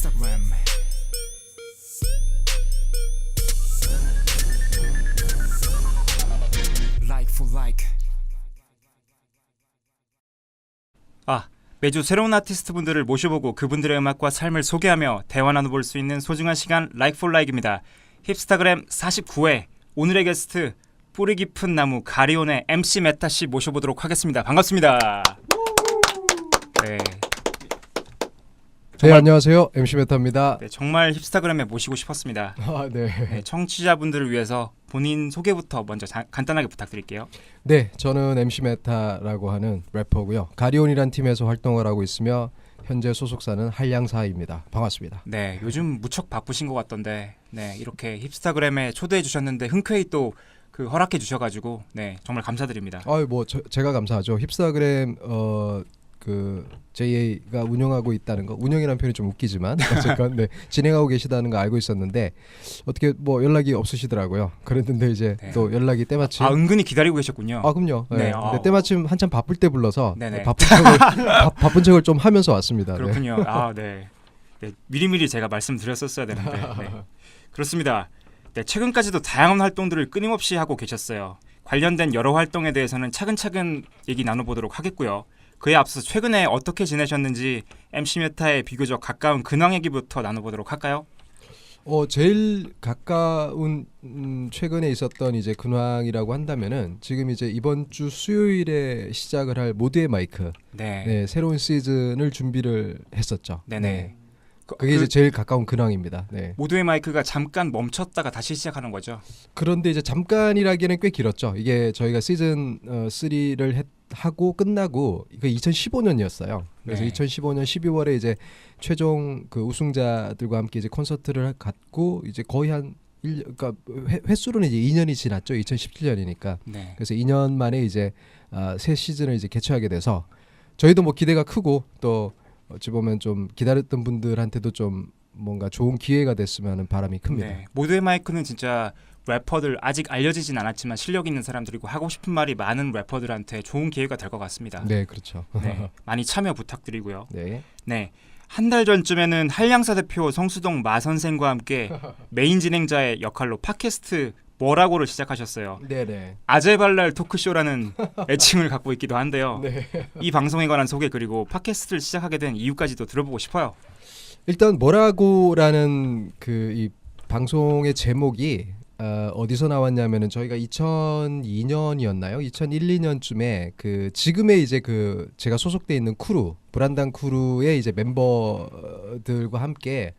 힙스타그램 Like for like. 매주 새로운 아티스트 분들을 모셔보고 그분들의 음악과 삶을 소개하며 대화 나눠볼 수 있는 소중한 시간 Like for Like입니다. 힙스타그램 49회 오늘의 게스트 뿌리 깊은 나무 가리온의 MC 메타 씨 모셔보도록 하겠습니다. 반갑습니다. 네. 네, 안녕하세요. MC 메타입니다. 네, 정말 힙스타그램에 모시고 싶었습니다. 네. 네, 청취자분들을 위해서 본인 소개부터 먼저 간단하게 부탁드릴게요. 네, 저는 MC 메타라고 하는 래퍼고요. 가리온이란 팀에서 활동을 하고 있으며 현재 소속사는 한량사입니다. 반갑습니다. 네, 요즘 무척 바쁘신 것 같던데 네, 이렇게 힙스타그램에 초대해 주셨는데 흔쾌히 또 그 허락해 주셔가지고 네, 정말 감사드립니다. 제가 감사하죠. 힙스타그램 그 JA가 운영하고 있다는 거, 운영이라는 표현이 좀 웃기지만 어쨌건 네, 진행하고 계시다는 거 알고 있었는데 어떻게 뭐 연락이 없으시더라고요. 그랬는데 이제 네. 또 연락이 때마침 은근히 기다리고 계셨군요. 그럼요. 네, 네. 근데 때마침 한참 바쁠 때 불러서 네네. 바쁜 척을 좀 하면서 왔습니다. 그렇군요. 네. 네, 미리미리 제가 말씀드렸었어야 되는데 네. 그렇습니다. 네, 최근까지도 다양한 활동들을 끊임없이 하고 계셨어요. 관련된 여러 활동에 대해서는 차근차근 얘기 나눠보도록 하겠고요. 그에 앞서 최근에 어떻게 지내셨는지 MC 메타의 비교적 가까운 근황 얘기부터 나눠보도록 할까요? 제일 가까운 최근에 있었던 이제 근황이라고 한다면은 지금 이제 이번 주 수요일에 시작을 할 모두의 마이크 네, 새로운 시즌을 준비를 했었죠. 네네. 네. 그게 이제 제일 가까운 근황입니다. 네. 모두의 마이크가 잠깐 멈췄다가 다시 시작하는 거죠? 그런데 이제 잠깐이라기에는 꽤 길었죠. 이게 저희가 시즌 3를 하고 끝나고 그 2015년이었어요. 그래서 네. 2015년 12월에 이제 최종 그 우승자들과 함께 이제 콘서트를 갖고 이제 거의 한 그러니까 횟수로는 이제 2년이 지났죠. 2017년이니까. 네. 그래서 2년 만에 이제 새 시즌을 이제 개최하게 돼서 저희도 뭐 기대가 크고 또 어찌 보면 좀 기다렸던 분들한테도 좀 뭔가 좋은 기회가 됐으면 하는 바람이 큽니다. 네. 모두의 마이크는 진짜 래퍼들 아직 알려지진 않았지만 실력 있는 사람들이고 하고 싶은 말이 많은 래퍼들한테 좋은 기회가 될 것 같습니다. 네, 그렇죠. 네, 많이 참여 부탁드리고요. 네. 네, 한 달 전쯤에는 한량사 대표 성수동 마 선생과 함께 메인 진행자의 역할로 팟캐스트 뭐라고를 시작하셨어요. 네네. 아재발랄 토크쇼라는 애칭을 갖고 있기도 한데요. 네. 이 방송에 관한 소개 그리고 팟캐스트를 시작하게 된 이유까지도 들어보고 싶어요. 일단 뭐라고라는 그 이 방송의 제목이 어디서 나왔냐면은 저희가 2002년이었나요? 2001, 2년쯤에 그 지금의 이제 그 제가 소속돼 있는 크루 브란당 크루의 이제 멤버들과 함께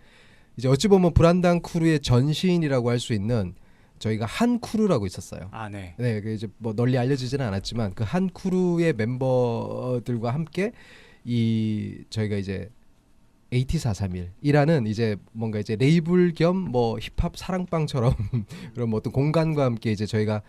이제 어찌 보면 브란당 크루의 전신이라고 할 수 있는 저희가 한 크루라고 있었어요. 네. 네, 그 이제 뭐 널리 알려지지는 않았지만 그 한 크루의 멤버들과 함께 이 저희가 이제 AT431이라는 이제 뭔가 이제 레이블 겸 뭐 힙합 사랑방처럼 그런 뭐 어떤 공간과 함께 이제 저희가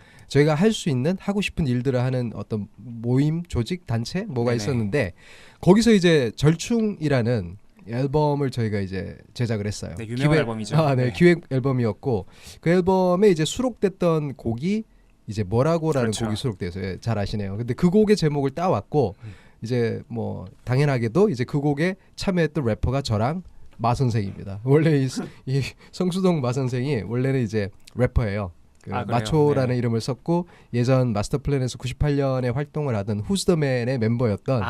할 수 있는 하고 싶은 일들을 하는 어떤 모임, 조직, 단체 뭐가 네네. 있었는데 거기서 이제 절충이라는 앨범을 저희가 이제 제작을 했어요. 네, 유명한 앨범이죠. 네, 기획 앨범이었고 그 앨범에 이제 수록됐던 곡이 이제 뭐라고라는 그렇죠. 곡이 수록돼서 잘 아시네요. 근데 그 곡의 제목을 따왔고 이제 뭐 당연하게도 이제 그 곡에 참여했던 래퍼가 저랑 마 선생입니다. 원래 이 성수동 마 선생이 원래는 이제 래퍼예요. 그래요? 마초라는 네. 이름을 썼고 예전 마스터플랜에서 98년에 활동을 하던 후즈더맨의 멤버였던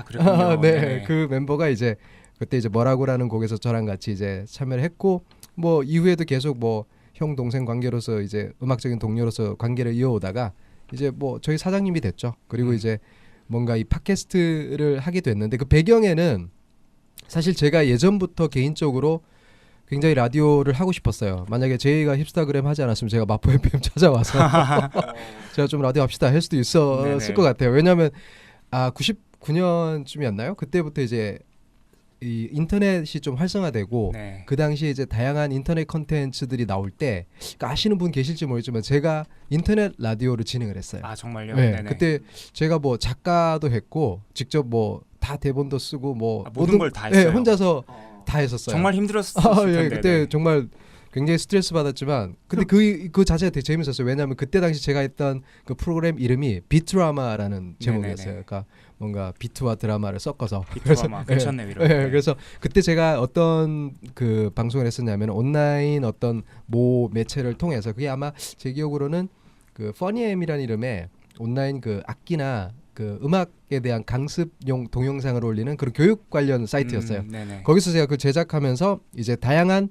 그렇군요. 네, 네네. 그 멤버가 이제 그때 이제 뭐라고라는 곡에서 저랑 같이 이제 참여를 했고 뭐 이후에도 계속 뭐 형 동생 관계로서 이제 음악적인 동료로서 관계를 이어오다가 이제 뭐 저희 사장님이 됐죠. 그리고 이제 뭔가 이 팟캐스트를 하게 됐는데 그 배경에는 사실 제가 예전부터 개인적으로 굉장히 라디오를 하고 싶었어요. 만약에 제이가 힙스타그램 하지 않았으면 제가 마포 FM 찾아와서 제가 좀 라디오 합시다 할 수도 있었을 네네. 것 같아요. 왜냐하면 99년쯤이었나요? 그때부터 이제 이 인터넷이 좀 활성화되고 네. 그 당시에 이제 다양한 인터넷 컨텐츠들이 나올 때 그러니까 아시는 분 계실지 모르지만 제가 인터넷 라디오를 진행을 했어요. 정말요? 네, 네네. 그때 제가 뭐 작가도 했고 직접 뭐 다 대본도 쓰고 뭐 모든 걸 다 했어요. 네, 혼자서 다 했었어요. 정말 힘들었을 예, 텐데. 그때 네. 정말 굉장히 스트레스 받았지만 근데 그 자체가 되게 재밌었어요. 왜냐하면 그때 당시 제가 했던 그 프로그램 이름이 비트라마라는 제목이었어요. 네네네. 그러니까 뭔가 비트와 드라마를 섞어서 비트라마 괜찮네 이런. 네, 그래서 그때 제가 어떤 그 방송을 했었냐면 온라인 어떤 모 매체를 통해서 그게 아마 제 기억으로는 그 퍼니엠이라는 이름의 온라인 그 악기나 그 음악에 대한 강습용 동영상을 올리는 그런 교육 관련 사이트였어요. 네네. 거기서 제가 그 제작하면서 이제 다양한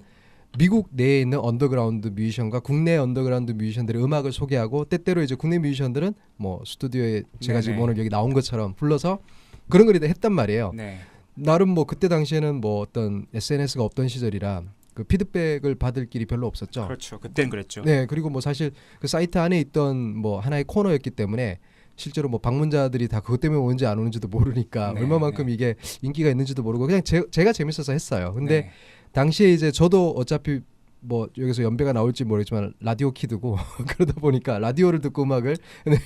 미국 내에 있는 언더그라운드 뮤지션과 국내 언더그라운드 뮤지션들의 음악을 소개하고 때때로 이제 국내 뮤지션들은 뭐 스튜디오에 제가 지금 네네. 오늘 여기 나온 것처럼 불러서 그런 걸 했단 말이에요. 네. 나름 뭐 그때 당시에는 뭐 어떤 SNS가 없던 시절이라 그 피드백을 받을 길이 별로 없었죠. 그렇죠. 그땐 그랬죠. 네, 그리고 뭐 사실 그 사이트 안에 있던 뭐 하나의 코너였기 때문에 실제로 뭐 방문자들이 다 그것 때문에 오는지 안 오는지도 모르니까 네, 얼마만큼 네. 이게 인기가 있는지도 모르고 그냥 제가 재밌어서 했어요. 근데 네. 당시에 이제 저도 어차피 뭐 여기서 연배가 나올지 모르겠지만 라디오 키드고 그러다 보니까 라디오를 듣고 음악을 네,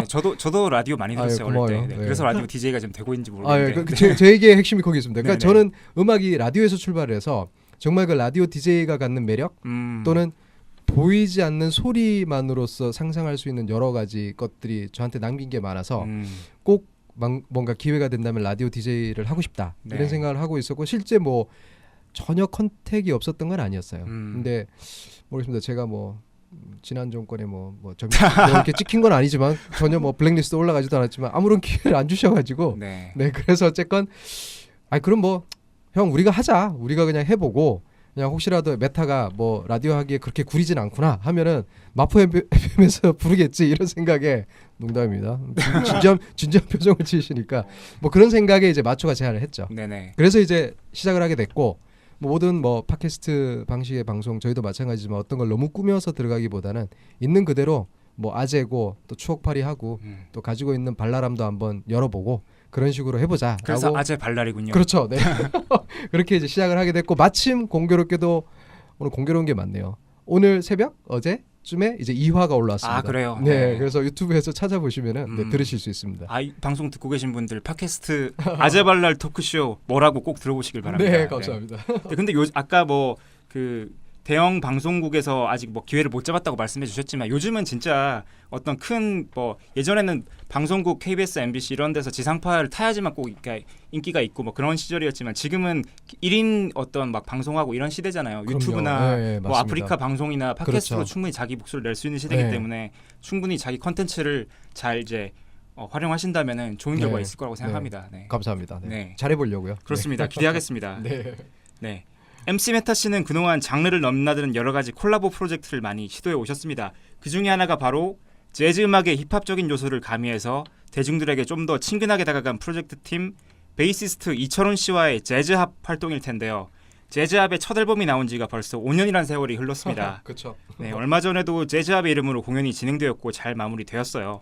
저도 라디오 많이 아유, 들었어요. 어릴 고마워요. 때. 네. 네. 그래서 라디오 DJ가 지금 되고 있는지 아, 모르겠는데. 예, 제 얘기의 핵심이 거기 있습니다. 그러니까 네네. 저는 음악이 라디오에서 출발을 해서 정말 그 라디오 DJ가 갖는 매력 또는 보이지 않는 소리만으로서 상상할 수 있는 여러 가지 것들이 저한테 남긴 게 많아서 꼭 뭔가 기회가 된다면 라디오 DJ를 하고 싶다 네. 이런 생각을 하고 있었고 실제 뭐 전혀 컨택이 없었던 건 아니었어요. 근데 모르겠습니다. 제가 뭐 지난 정권에 뭐 이렇게 찍힌 건 아니지만 전혀 뭐 블랙리스트 올라가지도 않았지만 아무런 기회를 안 주셔가지고 네. 네 그래서 어쨌건 그럼 뭐 형 우리가 하자 우리가 그냥 해보고 그냥 혹시라도 메타가 뭐 라디오 하기에 그렇게 구리진 않구나 하면은 마포 FM에서 부르겠지 이런 생각에 농담입니다. 진지한 표정을 지으시니까 뭐 그런 생각에 이제 마초가 제안을 했죠. 네네. 그래서 이제 시작을 하게 됐고 모든 뭐 팟캐스트 방식의 방송 저희도 마찬가지지만 어떤 걸 너무 꾸며서 들어가기보다는 있는 그대로 뭐 아재고 또 추억팔이 하고 또 가지고 있는 발랄함도 한번 열어보고 그런 식으로 해보자. 그래서 라고. 아재 발랄이군요. 그렇죠. 네. 그렇게 이제 시작을 하게 됐고 마침 공교롭게도 오늘 공교로운 게 많네요. 오늘 새벽 어제쯤에 이제 2화가 올라왔습니다. 아 그래요. 네. 그래서 유튜브에서 찾아보시면은 네, 들으실 수 있습니다. 이 방송 듣고 계신 분들 팟캐스트 아재 발랄 토크쇼 뭐라고 꼭 들어보시길 바랍니다. 네, 감사합니다. 네. 근데 아까 뭐 그 대형 방송국에서 아직 뭐 기회를 못 잡았다고 말씀해 주셨지만 요즘은 진짜 어떤 큰 뭐 예전에는 방송국 KBS, MBC 이런 데서 지상파를 타야지만 꼭 인기가 있고 뭐 그런 시절이었지만 지금은 1인 어떤 막 방송하고 이런 시대잖아요. 그럼요. 유튜브나 네, 뭐 맞습니다. 아프리카 방송이나 팟캐스트로 그렇죠. 충분히 자기 목소리를 낼 수 있는 시대이기 네. 때문에 충분히 자기 컨텐츠를 잘 이제 활용하신다면은 좋은 결과 네. 있을 거라고 생각합니다. 네. 감사합니다. 네. 네. 잘해보려고요. 그렇습니다. 기대하겠습니다. 네. 네. MC 메타 씨는 그동안 장르를 넘나드는 여러 가지 콜라보 프로젝트를 많이 시도해 오셨습니다. 그 중에 하나가 바로 재즈 음악의 힙합적인 요소를 가미해서 대중들에게 좀 더 친근하게 다가간 프로젝트 팀 베이시스트 이철훈 씨와의 재즈합 활동일 텐데요. 재즈합의 첫 앨범이 나온 지가 벌써 5년이라는 세월이 흘렀습니다. 그렇죠. 네, 얼마 전에도 재즈합의 이름으로 공연이 진행되었고 잘 마무리되었어요.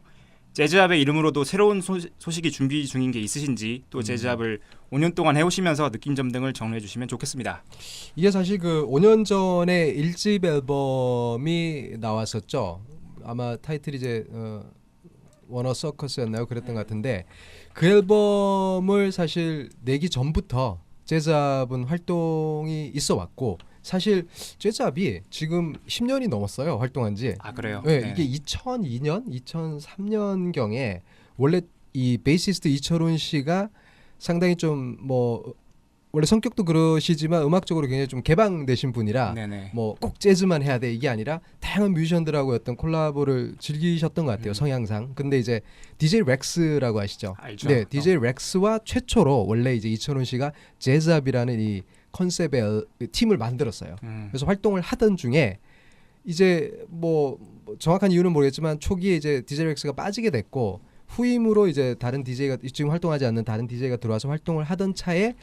재즈합의 이름으로도 새로운 소식이 준비 중인 게 있으신지 또 재즈합을 5년 동안 해오시면서 느낀 점 등을 정리해 주시면 좋겠습니다. 이게 사실 그 5년 전에 1집 앨범이 나왔었죠. 아마 타이틀이 이제 워너 서커스였나요? 그랬던 것 같은데 그 앨범을 사실 내기 전부터 재즈합은 활동이 있어 왔고 사실 재즈합이 지금 10년이 넘었어요. 활동한 지. 아 그래요? 네, 이게 2002년, 2003년 경에 원래 이 베이시스트 이철훈 씨가 상당히 좀 뭐 원래 성격도 그러시지만 음악적으로 굉장히 좀 개방되신 분이라 네네. 뭐 꼭 재즈만 해야 돼 이게 아니라 다양한 뮤지션들하고 어떤 콜라보를 즐기셨던 것 같아요. 성향상. 근데 이제 DJ 렉스라고 아시죠? 알죠. 네, DJ 렉스와 최초로 원래 이제 이철훈 씨가 재즈합이라는 이 컨셉의 팀을 만들었어요. 그래서 활동을 하던 중에 이제 뭐 정확한 이유는 모르겠지만 초기에 이제 DJ 렉스가 빠지게 됐고 후임으로 이제 다른 DJ가 지금 활동하지 않는 다른 DJ가 들어와서 활동을 하던 차에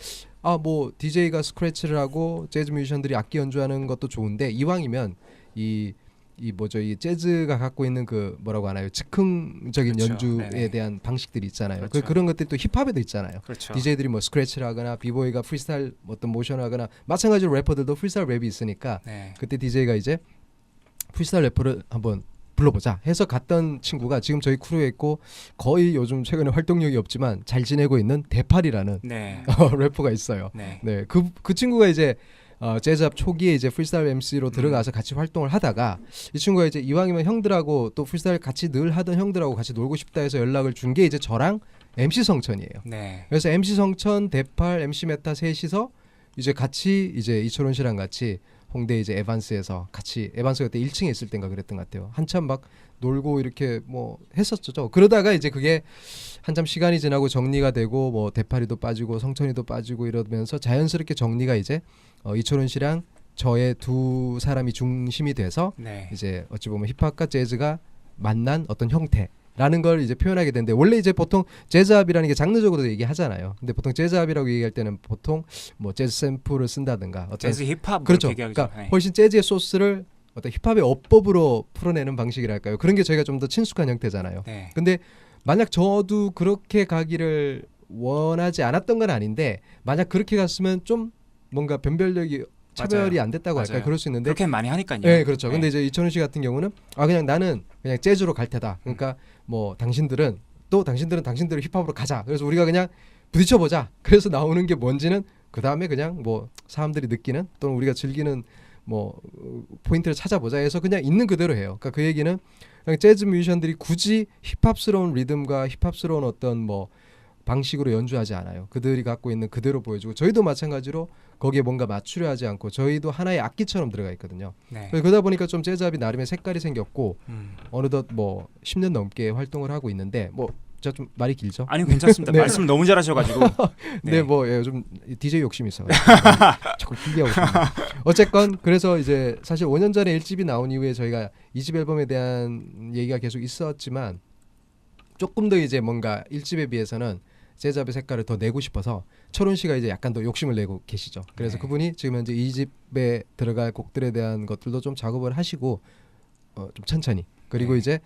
뭐 DJ가 스크래치를 하고 재즈 뮤지션들이 악기 연주하는 것도 좋은데 이왕이면 이 재즈가 갖고 있는 그 뭐라고 하나요? 즉흥적인 그렇죠. 연주에 네네. 대한 방식들이 있잖아요. 그렇죠. 그런 것들이 또 힙합에도 있잖아요. 그렇죠. DJ들이 뭐 스크래치를 하거나 비보이가 프리스타일 어떤 모션을 하거나 마찬가지로 래퍼들도 프리스타일 랩이 있으니까 네. 그때 DJ가 이제 프리스타일 래퍼를 한번 불러보자 해서 갔던 친구가 지금 저희 크루에 있고 거의 요즘 최근에 활동력이 없지만 잘 지내고 있는 대팔이라는 네. 래퍼가 있어요. 네. 네, 그 친구가 이제 재즈합 초기에 이제 프리스타일 MC로 들어가서 같이 활동을 하다가 이 친구가 이제 이왕이면 형들하고 또 프리스타일 같이 늘 하던 형들하고 같이 놀고 싶다 해서 연락을 준 게 이제 저랑 MC 성천이에요. 네. 그래서 MC 성천, 대팔, MC 메타 셋이서 이제 같이 이제 이철원 씨랑 같이 홍대 이제 에반스에서 같이 에반스 그때 1층에 있을 땐가 그랬던 것 같아요. 한참 막 놀고 이렇게 뭐 했었죠. 그러다가 이제 그게 한참 시간이 지나고 정리가 되고 뭐 대파리도 빠지고 성천이도 빠지고 이러면서 자연스럽게 정리가 이제 이철원 씨랑 저의 두 사람이 중심이 돼서 네. 이제 어찌 보면 힙합과 재즈가 만난 어떤 형태라는 걸 이제 표현하게 되는데 원래 이제 보통 재즈합이라는 게 장르적으로도 얘기하잖아요. 근데 보통 재즈합이라고 얘기할 때는 보통 뭐 재즈 샘플을 쓴다든가 어떤 재즈 힙합 그렇죠. 얘기하죠. 그러니까 네. 훨씬 재즈의 소스를 어떤 힙합의 어법으로 풀어내는 방식이랄까요. 그런 게 저희가 좀 더 친숙한 형태잖아요. 네. 근데 만약 저도 그렇게 가기를 원하지 않았던 건 아닌데 만약 그렇게 갔으면 좀 뭔가 변별력이 차별이 맞아요. 안 됐다고 할까요? 맞아요. 그럴 수 있는데 그렇게 많이 하니까요. 네, 그렇죠. 네. 근데 이제 이천훈 씨 같은 경우는 그냥 나는 그냥 재즈로 갈 테다. 그러니까 뭐 당신들은 당신들은 힙합으로 가자. 그래서 우리가 그냥 부딪혀 보자. 그래서 나오는 게 뭔지는 그 다음에 그냥 뭐 사람들이 느끼는 또는 우리가 즐기는 뭐 포인트를 찾아보자 해서 그냥 있는 그대로 해요. 그러니까 그 얘기는 그냥 재즈 뮤지션들이 굳이 힙합스러운 리듬과 힙합스러운 어떤 뭐 방식으로 연주하지 않아요. 그들이 갖고 있는 그대로 보여주고 저희도 마찬가지로 거기에 뭔가 맞추려 하지 않고 저희도 하나의 악기처럼 들어가 있거든요. 네. 그러다 보니까 좀 재즈합이 나름의 색깔이 생겼고 음. 어느덧 뭐 10년 넘게 활동을 하고 있는데 뭐 제가 좀 말이 길죠? 아니 괜찮습니다. 네. 말씀 너무 잘하셔가지고. 네, 뭐 좀 DJ 욕심이 있어. 자꾸 길게 하고 싶네요. 어쨌건 그래서 이제 사실 5년 전에 1집이 나온 이후에 저희가 2집 앨범에 대한 얘기가 계속 있었지만 조금 더 이제 뭔가 1집에 비해서는 재즈합의 색깔을 더 내고 싶어서 철훈 씨가 이제 약간 더 욕심을 내고 계시죠. 그래서 네. 그분이 지금 현재 2집에 들어갈 곡들에 대한 것들도 좀 작업을 하시고 좀 천천히 그리고 네. 이제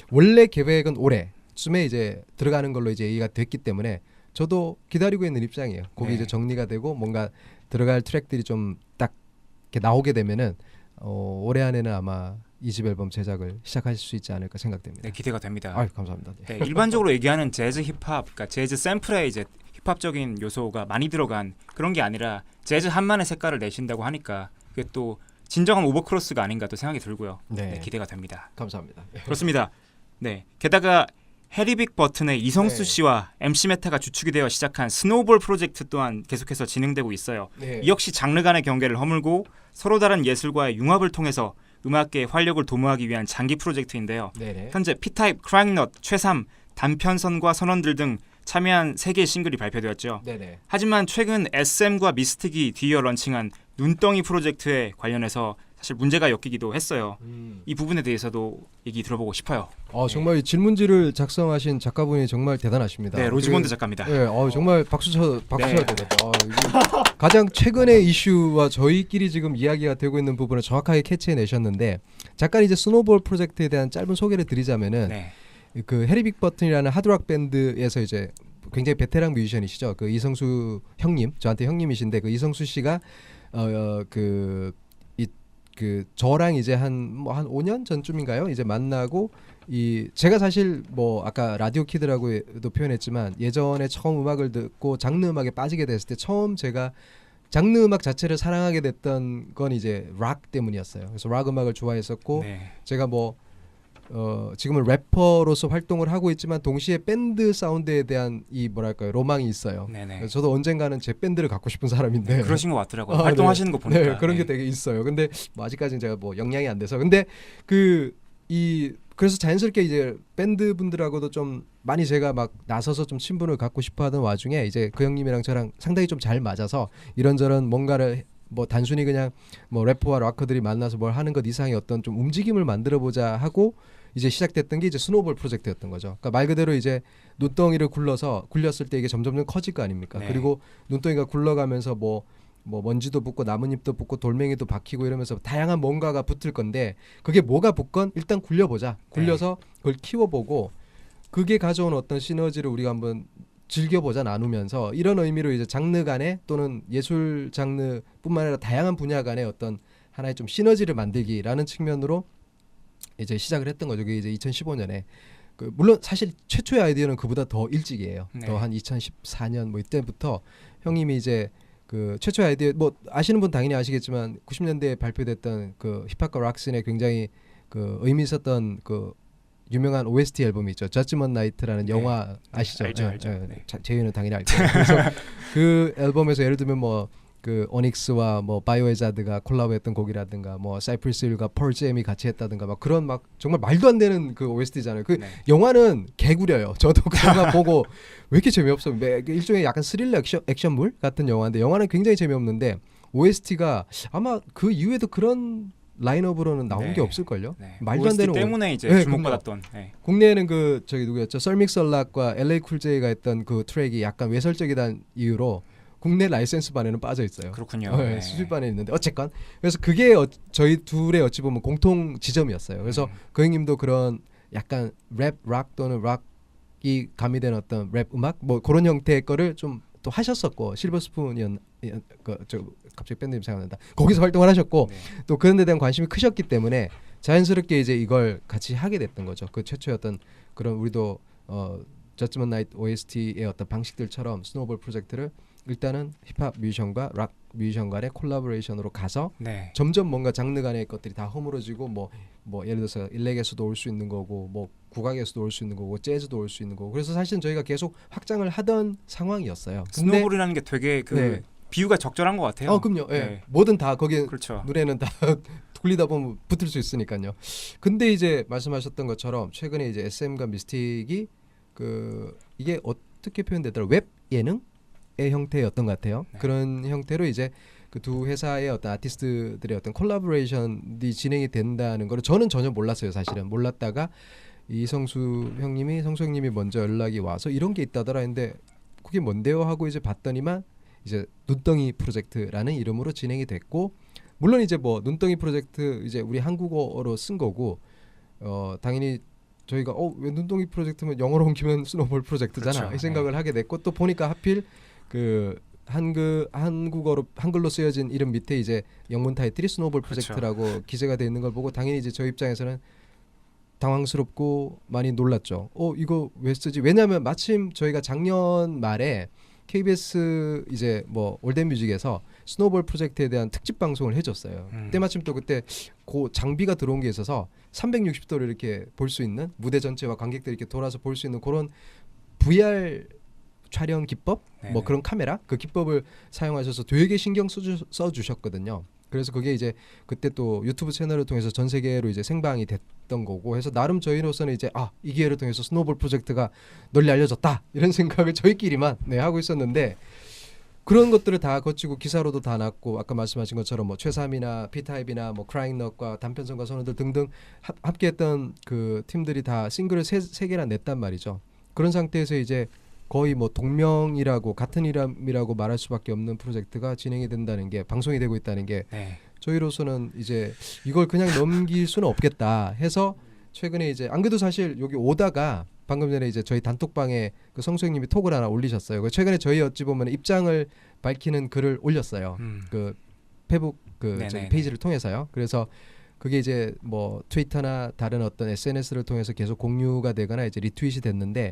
원래 계획은 올해쯤에 이제 들어가는 걸로 이제 얘기가 됐기 때문에 저도 기다리고 있는 입장이에요. 곡이 네. 이제 정리가 되고 뭔가 들어갈 트랙들이 좀 딱 이렇게 나오게 되면은 올해 안에는 아마 2집 앨범 제작을 시작하실 수 있지 않을까 생각됩니다. 네, 기대가 됩니다. 아유, 감사합니다. 네. 네, 일반적으로 얘기하는 재즈 힙합, 그러니까 재즈 샘플에 이제 힙합적인 요소가 많이 들어간 그런 게 아니라 재즈 한만의 색깔을 내신다고 하니까 그게 또 진정한 오버크로스가 아닌가 또 생각이 들고요. 네. 네, 기대가 됩니다. 감사합니다. 그렇습니다. 네, 게다가 해리빅 버튼의 이성수 네. 씨와 MC 메타가 주축이 되어 시작한 스노우볼 프로젝트 또한 계속해서 진행되고 있어요. 네. 이 역시 장르 간의 경계를 허물고 서로 다른 예술과의 융합을 통해서 음악계의 활력을 도모하기 위한 장기 프로젝트인데요. 네네. 현재 P타입, 크라잉넛, 최삼, 단편선과 선원들 등 참여한 3개의 싱글이 발표되었죠. 네네. 하지만 최근 SM과 미스틱이 뒤이어 런칭한 눈덩이 프로젝트에 관련해서 사실 문제가 엮이기도 했어요. 이 부분에 대해서도 얘기 들어보고 싶어요. 정말 이 질문지를 작성하신 작가분이 정말 대단하십니다. 네, 로지몬드 작가입니다. 네, 정말 박수 쳐야 네. 되겠다. 가장 최근의 이슈와 저희끼리 지금 이야기가 되고 있는 부분을 정확하게 캐치해내셨는데 잠깐 이제 스노볼 프로젝트에 대한 짧은 소개를 드리자면은 네. 그 해리빅 버튼이라는 하드락 밴드에서 이제 굉장히 베테랑 뮤지션이시죠. 그 이성수 형님, 저한테 형님이신데 그 이성수 씨가 그 저랑 이제 한 5년 전쯤인가요? 이제 만나고 제가 사실 뭐 아까 라디오 키드라고도 표현했지만 예전에 처음 음악을 듣고 장르 음악에 빠지게 됐을 때 처음 제가 장르 음악 자체를 사랑하게 됐던 건 이제 락 때문이었어요. 그래서 락 음악을 좋아했었고 네. 제가 뭐 지금은 래퍼로서 활동을 하고 있지만 동시에 밴드 사운드에 대한 이 뭐랄까요 로망이 있어요. 네네. 그래서 저도 언젠가는 제 밴드를 갖고 싶은 사람인데 그러신 것 같더라고요. 활동하시는 거 보니까. 네, 그런 게 되게 있어요. 근데 뭐 아직까지는 제가 뭐 역량이 안 돼서 근데 그래서 자연스럽게 이제 밴드 분들하고도 좀 많이 제가 막 나서서 좀 친분을 갖고 싶어하던 와중에 이제 그 형님이랑 저랑 상당히 좀 잘 맞아서 이런저런 뭔가를 뭐 단순히 그냥 뭐 래퍼와 락커들이 만나서 뭘 하는 것 이상의 어떤 좀 움직임을 만들어 보자 하고 이제 시작됐던 게 이제 스노우볼 프로젝트였던 거죠. 그러니까 말 그대로 이제 눈덩이를 굴렸을 때 이게 점점 커질 거 아닙니까? 네. 그리고 눈덩이가 굴러가면서 뭐 먼지도 붙고 나뭇잎도 붙고 돌멩이도 박히고 이러면서 다양한 뭔가가 붙을 건데 그게 뭐가 붙건 일단 굴려보자. 굴려서 그걸 키워보고 그게 가져온 어떤 시너지를 우리가 한번 즐겨보자 나누면서 이런 의미로 이제 장르 간에 또는 예술 장르뿐만 아니라 다양한 분야 간의 어떤 하나의 좀 시너지를 만들기라는 측면으로 이제 시작을 했던 거죠. 그게 이제 2015년에 물론 사실 최초의 아이디어는 그보다 더 일찍이에요. 네. 더 한 2014년 뭐 이때부터 형님이 이제 그 최초의 아이디어 뭐 아시는 분 당연히 아시겠지만 90년대에 발표됐던 그 힙합과 락씬에 굉장히 그 의미 있었던 그 유명한 OST 앨범이 있죠. 저지먼트 나이트라는 네. 영화 아시죠? 알죠, 알죠. 네. 재윤은 당연히 알죠. 그래서 그 앨범에서 예를 들면 뭐 그 오닉스와 뭐 바이오헤자드가 콜라보했던 곡이라든가 뭐 사이프리스 힐과 펄 잼이 같이 했다든가 막 그런 막 정말 말도 안 되는 그 OST잖아요. 그 네. 영화는 개구려요. 저도 그 영화 보고 왜 이렇게 재미없어? 일종의 약간 스릴러 액션물 같은 영화인데 영화는 굉장히 재미없는데 OST가 아마 그 이후에도 그런 라인업으로는 나온 네. 게 없을걸요. 네. 말도 안 OST 되는 때문에 이제 네, 주목받았던. 네. 국내에는 그 저기 누구였죠? 썰믹설락과 LA 쿨제이가 했던 그 트랙이 약간 외설적이다는 이유로 국내 라이센스 반에는 빠져 있어요. 그렇군요. 네, 네. 수집 반에 있는데 어쨌건 그래서 그게 저희 둘의 어찌 보면 공통 지점이었어요. 그래서 그 형님도 그런 약간 랩, 락 또는 락이 가미된 어떤 랩 음악 뭐 그런 형태의 거를 좀 또 하셨었고 실버스푼이었 저 갑자기 밴드 이름 생각난다. 거기서 활동을 하셨고 네. 또 그런 데 대한 관심이 크셨기 때문에 자연스럽게 이제 이걸 같이 하게 됐던 거죠. 그 최초의 어떤 그런 우리도 저지먼트 나이트 OST의 어떤 방식들처럼 스노우볼 프로젝트를 일단은 힙합 뮤지션과 락 뮤지션 간의 콜라보레이션으로 가서 네. 점점 뭔가 장르 간의 것들이 다 허물어지고 뭐 예를 들어서 일렉에서도 올 수 있는 거고 뭐 국악에서도 올 수 있는 거고 재즈도 올 수 있는 거고 그래서 사실은 저희가 계속 확장을 하던 상황이었어요. 근데 스노볼이라는 게 되게 그 네. 비유가 적절한 것 같아요. 그럼요. 예. 네. 뭐든 다 거기에 그렇죠. 노래는 다 돌리다 보면 붙을 수 있으니까요. 근데 이제 말씀하셨던 것처럼 최근에 이제 SM과 미스틱이 그 이게 어떻게 표현되더라? 웹 예능의 형태였던 것 같아요. 네. 그런 형태로 이제 그 두 회사의 어떤 아티스트들의 어떤 콜라보레이션이 진행이 된다는 거를 저는 전혀 몰랐어요. 사실은 몰랐다가 성수 형님이 먼저 연락이 와서 이런 게 있다더라 했는데 그게 뭔데요 하고 이제 봤더니만 이제 눈덩이 프로젝트라는 이름으로 진행이 됐고 물론 이제 뭐 눈덩이 프로젝트 이제 우리 한국어로 쓴 거고 당연히 저희가 왜 눈덩이 프로젝트면 영어로 옮기면 스노볼 프로젝트잖아 그렇죠. 이 생각을 하게 됐고 또 보니까 하필 그 한글로 쓰여진 이름 밑에 이제 영문 타이틀이 스노볼 프로젝트라고 기재가 돼 있는 걸 보고 당연히 이제 저희 입장에서는 당황스럽고 많이 놀랐죠. 이거 왜 쓰지? 왜냐하면 마침 저희가 작년 말에 KBS 이제 뭐 올댓뮤직에서 스노볼 프로젝트에 대한 특집 방송을 해줬어요. 때마침 또 그때 그 장비가 들어온 게 있어서 360도를 이렇게 볼 수 있는 무대 전체와 관객들이 이렇게 돌아서 볼 수 있는 그런 VR 촬영 기법, 네네. 뭐 그런 카메라 그 기법을 사용하셔서 되게 신경 써주셨거든요. 그래서 그게 이제 그때 또 유튜브 채널을 통해서 전 세계로 이제 생방이 됐던 거고 해서 나름 저희로서는 이제 이 기회를 통해서 스노볼 프로젝트가 널리 알려졌다 이런 생각을 저희끼리만 하고 있었는데 그런 것들을 다 거치고 기사로도 다 났고 아까 말씀하신 것처럼 뭐 최삼이나 피타입이나 뭐 크라잉넛과 단편성과 선호들 등등 함께했던 그 팀들이 다 싱글을 세 개나 냈단 말이죠. 그런 상태에서 이제 거의 뭐 동명이라고 같은 이름이라고 말할 수밖에 없는 프로젝트가 진행이 된다는 게 방송이 되고 있다는 게 네. 저희로서는 이제 이걸 그냥 넘길 수는 없겠다 해서 최근에 이제 안 그래도 사실 여기 오다가 방금 전에 이제 저희 단톡방에 그 성수 형님이 톡을 하나 올리셨어요. 최근에 저희 어찌 보면 입장을 밝히는 글을 올렸어요. 그 페북 그 저기 페이지를 통해서요. 그래서 그게 이제 뭐 트위터나 다른 어떤 SNS를 통해서 계속 공유가 되거나 이제 리트윗이 됐는데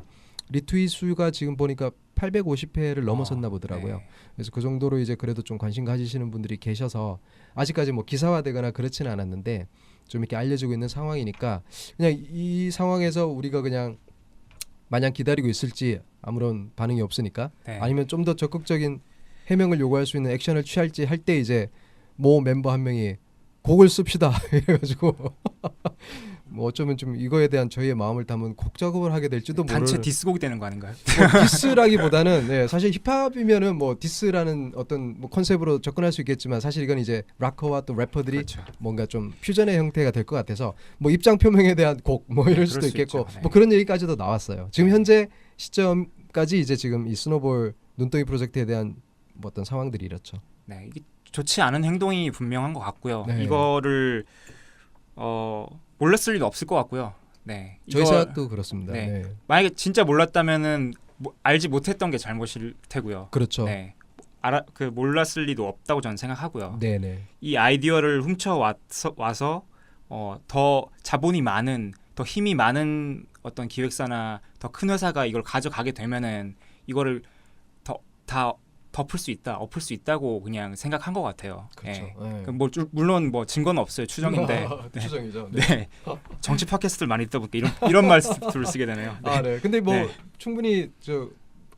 리트윗 수가 지금 보니까 850회를 넘어섰나 보더라고요. 네. 그래서 그 정도로 이제 그래도 좀 관심 가지시는 분들이 계셔서 아직까지 뭐 기사화되거나 그렇지는 않았는데 좀 이렇게 알려지고 있는 상황이니까 그냥 이 상황에서 우리가 그냥 마냥 기다리고 있을지 아무런 반응이 없으니까 네. 아니면 좀 더 적극적인 해명을 요구할 수 있는 액션을 취할지 할 때 이제 모 멤버 한 명이 곡을 씁시다 이래가지고 뭐 어쩌면 좀 이거에 대한 저희의 마음을 담은 곡 작업을 하게 될지도 모를 단체 디스곡이 되는 거 아닌가요? 뭐 디스라기보다는 사실 힙합이면은 뭐 디스라는 어떤 뭐 컨셉으로 접근할 수 있겠지만 사실 이건 이제 락커와 또 래퍼들이 그렇죠. 뭔가 좀 퓨전의 형태가 될 것 같아서 뭐 입장 표명에 대한 곡 뭐 이럴 수도 그럴 수 있겠고 있죠. 네. 뭐 그런 얘기까지도 나왔어요. 지금 현재 시점까지 이제 지금 이 스노볼 눈덩이 프로젝트에 대한 뭐 어떤 상황들이 이렇죠. 네, 이게 좋지 않은 행동이 분명한 것 같고요. 네. 이거를 몰랐을 리도 없을 것 같고요. 네, 저희 생각도 그렇습니다. 네. 네. 만약에 진짜 몰랐다면은 알지 못했던 게 잘못일 테고요. 그렇죠. 네, 몰랐을 리도 없다고 저는 생각하고요. 네네. 이 아이디어를 훔쳐 와서 더 자본이 많은, 더 힘이 많은 어떤 기획사나 더 큰 회사가 이걸 가져가게 되면은 이거를 다 덮을 수 있다, 엎을 수 있다고 그냥 생각한 것 같아요. 그렇죠. 예. 네. 뭐 물론 뭐 증거는 없어요. 추정인데. 네. 추정이죠. 네. 정치 팟캐스트를 많이 듣다 보니까 이런 말씀을 쓰게 되네요. 네. 아, 네. 근데 뭐 네. 충분히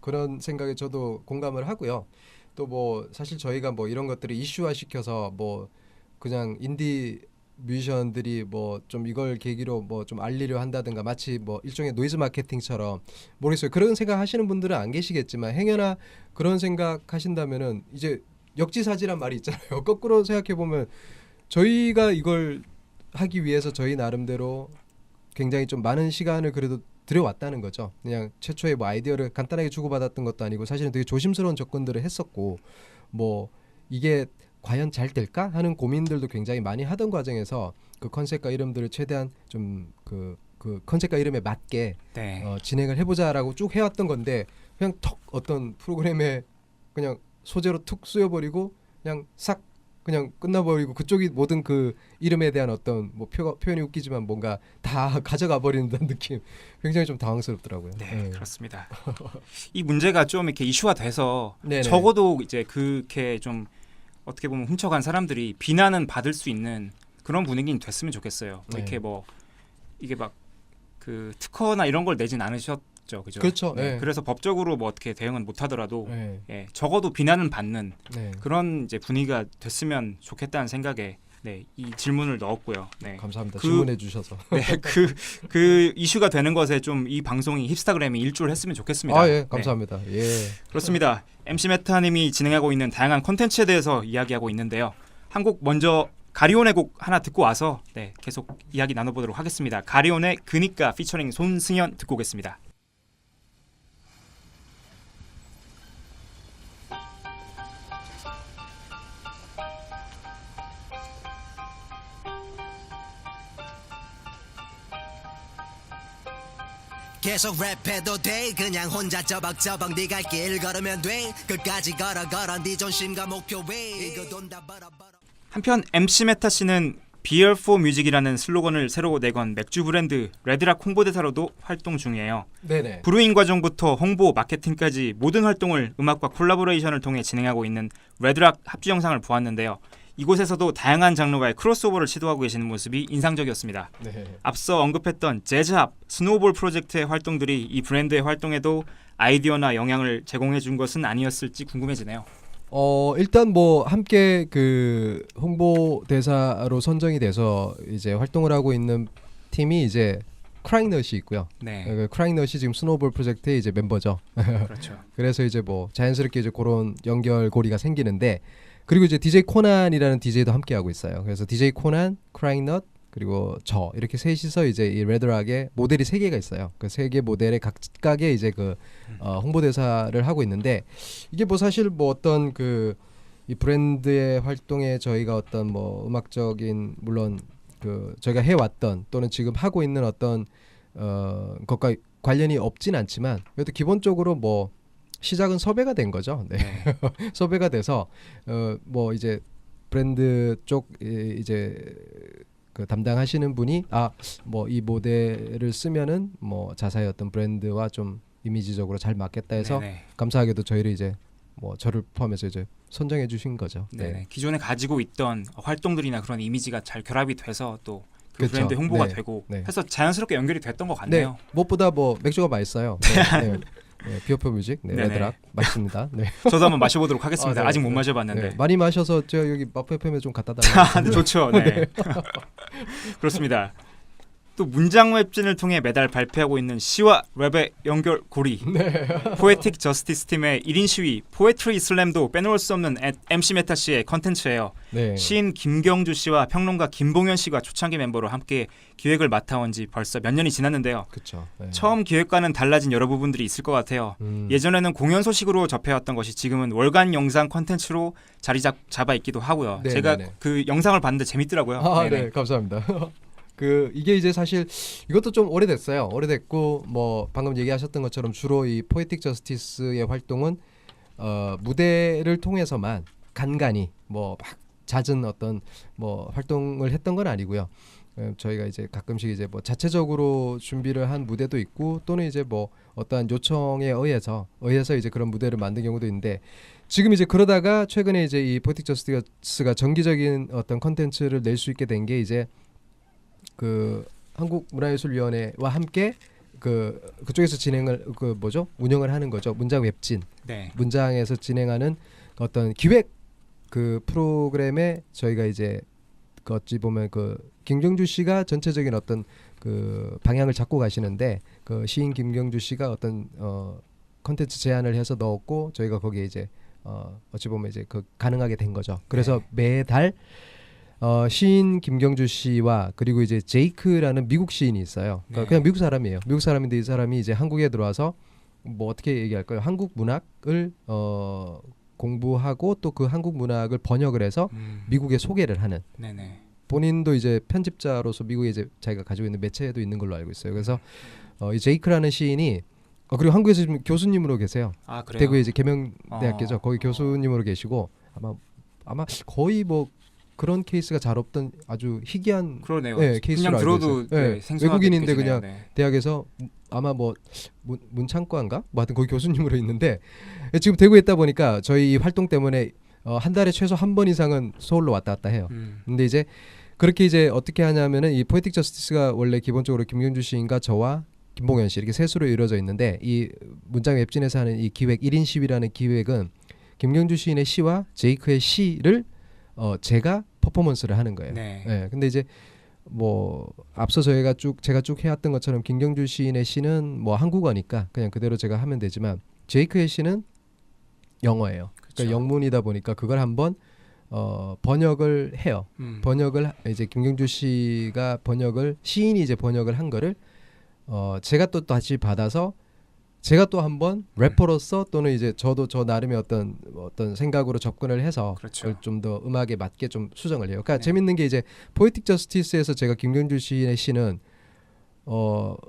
그런 생각에 저도 공감을 하고요. 또 뭐 사실 저희가 뭐 이런 것들을 이슈화 시켜서 뭐 그냥 인디 뮤지션들이 뭐 좀 이걸 계기로 뭐 좀 알리려 한다든가 마치 뭐 일종의 노이즈 마케팅처럼 모르겠어요. 그런 생각 하시는 분들은 안 계시겠지만 행여나 그런 생각 하신다면은 이제 역지사지란 말이 있잖아요. 거꾸로 생각해 보면 저희가 이걸 하기 위해서 저희 나름대로 굉장히 좀 많은 시간을 그래도 들여왔다는 거죠. 그냥 최초의 뭐 아이디어를 간단하게 주고받았던 것도 아니고 사실은 되게 조심스러운 접근들을 했었고 뭐 이게 과연 잘 될까 하는 고민들도 굉장히 많이 하던 과정에서 그 컨셉과 이름들을 최대한 좀 그 컨셉과 이름에 맞게 네. 진행을 해보자라고 쭉 해왔던 건데 그냥 턱 어떤 프로그램에 그냥 소재로 툭 쓰여버리고 그냥 싹 그냥 끝나버리고 그쪽이 모든 그 이름에 대한 어떤 뭐 표현이 웃기지만 뭔가 다 가져가 버리는 느낌 굉장히 좀 당황스럽더라고요. 네, 그렇습니다. 이 문제가 좀 이렇게 이슈화 돼서 네네. 적어도 이제 그렇게 좀 어떻게 보면 훔쳐간 사람들이 비난은 받을 수 있는 그런 분위기는 됐으면 좋겠어요. 네. 이렇게 뭐 이게 막 그 특허나 이런 걸 내진 않으셨죠, 그죠? 그렇죠. 네. 네. 그래서 법적으로 뭐 어떻게 대응은 못하더라도 네. 예, 적어도 비난은 받는 네. 그런 이제 분위기가 됐으면 좋겠다는 생각에 네, 이 질문을 넣었고요. 네. 감사합니다. 그- 질문해 주셔서. 네, 그 이슈가 되는 것에 좀 이 방송이 힙스타그램이 일조를 했으면 좋겠습니다. 아, 예, 네, 감사합니다. 예. 그렇습니다. MC 메타님이 진행하고 있는 다양한 콘텐츠에 대해서 이야기하고 있는데요. 한 곡 먼저 가리온의 곡 하나 듣고 와서 네, 계속 이야기 나눠보도록 하겠습니다. 가리온의 그니까 피처링 손승연 듣고 오겠습니다. 계속 랩해도 돼 그냥 혼자 저벅저벅 네 갈 길 걸으면 돼 끝까지 걸어 네 존심과 목표에 이거 돈다 벌어 한편 MC 메타 씨는 Beer for Music이라는 슬로건을 새로 내건 맥주 브랜드 레드락 홍보대사로도 활동 중이에요. 네네. 브루잉 과정부터 홍보, 마케팅까지 모든 활동을 음악과 콜라보레이션을 통해 진행하고 있는 레드락 합주 영상을 보았는데요. 이곳에서도 다양한 장르와의 크로스오버를 시도하고 계시는 모습이 인상적이었습니다. 네. 앞서 언급했던 재즈합, 스노우볼 프로젝트의 활동들이 이 브랜드의 활동에도 아이디어나 영향을 제공해 준 것은 아니었을지 궁금해지네요. 일단 뭐 함께 그 홍보 대사로 선정이 돼서 이제 활동을 하고 있는 팀이 이제 크라잉넛이 있고요. 네, 크라잉넛이 지금 스노우볼 프로젝트의 이제 멤버죠. 그렇죠. 그래서 이제 뭐 자연스럽게 이제 그런 연결고리가 생기는데 그리고 이제 DJ 코난이라는 DJ도 함께 하고 있어요. 그래서 DJ 코난, 크라잉넛 그리고 저 이렇게 셋이서 이제 이 레드락의 모델이 3개가 있어요. 그 3개 모델의 각각의 이제 그 홍보대사를 하고 있는데 이게 뭐 사실 뭐 어떤 그 이 브랜드의 활동에 저희가 어떤 뭐 음악적인 물론 그 저희가 해왔던 또는 지금 하고 있는 어떤 것과 관련이 없진 않지만 그래도 기본적으로 뭐 시작은 섭외가 된 거죠. 네. 네. 섭외가 돼서 뭐 이제 브랜드 쪽 이제 그 담당하시는 분이 뭐 이 모델을 쓰면은 뭐 자사의 어떤 브랜드와 좀 이미지적으로 잘 맞겠다 해서 네네. 감사하게도 저희를 이제 뭐 저를 포함해서 이제 선정해 주신 거죠. 네네. 기존에 가지고 있던 활동들이나 그런 이미지가 잘 결합이 돼서 또 그 그렇죠. 브랜드 홍보가 네. 되고 네. 해서 자연스럽게 연결이 됐던 것 네. 같네요. 무엇보다 뭐 맥주가 맛있어요. 네. 네. 네. 비어포 뮤직, 네, 네네. 레드락 맛있습니다. 네. 저도 한번 마셔보도록 하겠습니다. 네. 아직 못 마셔봤는데. 네. 많이 마셔서 제가 여기 마포 FM에 좀 갖다 달라고. 네, 좋죠. 네. 그렇습니다. 또 문장 웹진을 통해 매달 발표하고 있는 시와 랩의 연결고리 포에틱 저스티스 팀의 1인 시위 포에트리 슬램도 빼놓을 수 없는 MC 메타 씨의 컨텐츠예요. 네. 시인 김경주 씨와 평론가 김봉현 씨가 초창기 멤버로 함께 기획을 맡아온 지 벌써 몇 년이 지났는데요. 그렇죠. 네. 처음 기획과는 달라진 여러 부분들이 있을 것 같아요. 예전에는 공연 소식으로 접해왔던 것이 지금은 월간 영상 컨텐츠로 자리 잡아 있기도 하고요. 네, 제가 네, 네. 그 영상을 봤는데 재밌더라고요. 네네. 네, 감사합니다. 그 이게 이제 사실 이것도 좀 오래됐어요. 오래됐고 뭐 방금 얘기하셨던 것처럼 주로 이 포에틱 저스티스의 활동은 무대를 통해서만 간간히 뭐 막 잦은 어떤 뭐 활동을 했던 건 아니고요. 저희가 이제 가끔씩 이제 뭐 자체적으로 준비를 한 무대도 있고 또는 이제 뭐 어떠한 요청에 의해서 이제 그런 무대를 만든 경우도 있는데 지금 이제 그러다가 최근에 이제 이 포에틱 저스티스가 정기적인 어떤 컨텐츠를 낼 수 있게 된 게 이제 그 한국문화예술위원회와 함께 그쪽에서 진행을 운영을 하는 거죠. 문장 웹진 네. 문장에서 진행하는 어떤 기획 그 프로그램에 저희가 이제 그 어찌 보면 그 김경주 씨가 전체적인 어떤 그 방향을 잡고 가시는데 그 시인 김경주 씨가 어떤 컨텐츠 제안을 해서 넣었고 저희가 거기에 이제 어찌 보면 이제 그 가능하게 된 거죠. 그래서 매달 시인 김경주 씨와 그리고 이제 제이크라는 미국 시인이 있어요. 그러니까 그냥 미국 사람이에요. 미국 사람인데 이 사람이 이제 한국에 들어와서 뭐 어떻게 얘기할까요? 한국 문학을 공부하고 또 그 한국 문학을 번역을 해서 미국에 소개를 하는. 네네. 본인도 이제 편집자로서 미국에 이제 자기가 가지고 있는 매체도 있는 걸로 알고 있어요. 그래서 이 제이크라는 시인이 그리고 한국에서 지금 교수님으로 계세요. 아, 그래요? 대구에 이제 계명대학교죠. 거기 교수님으로 계시고 아마 거의 뭐 그런 케이스가 잘 없던 아주 희귀한 그러네요. 케이스로 그냥 알고 들어도 있어요. 생소하게 외국인인데 느껴지네요. 그냥 대학에서 아마 뭐 문창과인가? 뭐 하여튼 거기 교수님으로 있는데 지금 대구에 있다 보니까 저희 이 활동 때문에 한 달에 최소 한 번 이상은 서울로 왔다 갔다 해요. 근데 이제 그렇게 이제 어떻게 하냐면은 이 포에틱 저스티스가 원래 기본적으로 김경주 시인과 저와 김봉현 씨 이렇게 셋으로 이루어져 있는데 이 문장 웹진에서 하는 이 기획 1인 시위라는 기획은 김경주 시인의 시와 제이크의 시를 제가 퍼포먼스를 하는 거예요. 네. 근데 이제 뭐 앞서 제가 쭉 해왔던 것처럼 김경주 시인의 시는 뭐 한국어니까 그냥 그대로 제가 하면 되지만 제이크의 시는 영어예요. 그러니까 영문이다 보니까 그걸 한번 번역을 해요. 번역을 이제 김경주 씨가 시인이 이제 번역을 한 거를 제가 또 다시 받아서 제가 또 한번 래퍼로서 또는 이제 저도 저 나름의 어떤 생각으로 접근을 해서 그걸 좀 더 음악에 맞게 좀 수정을 해요. 그러니까 재밌는 게 이제 포에틱 저스티스에서 제가 김경주 시인의 시는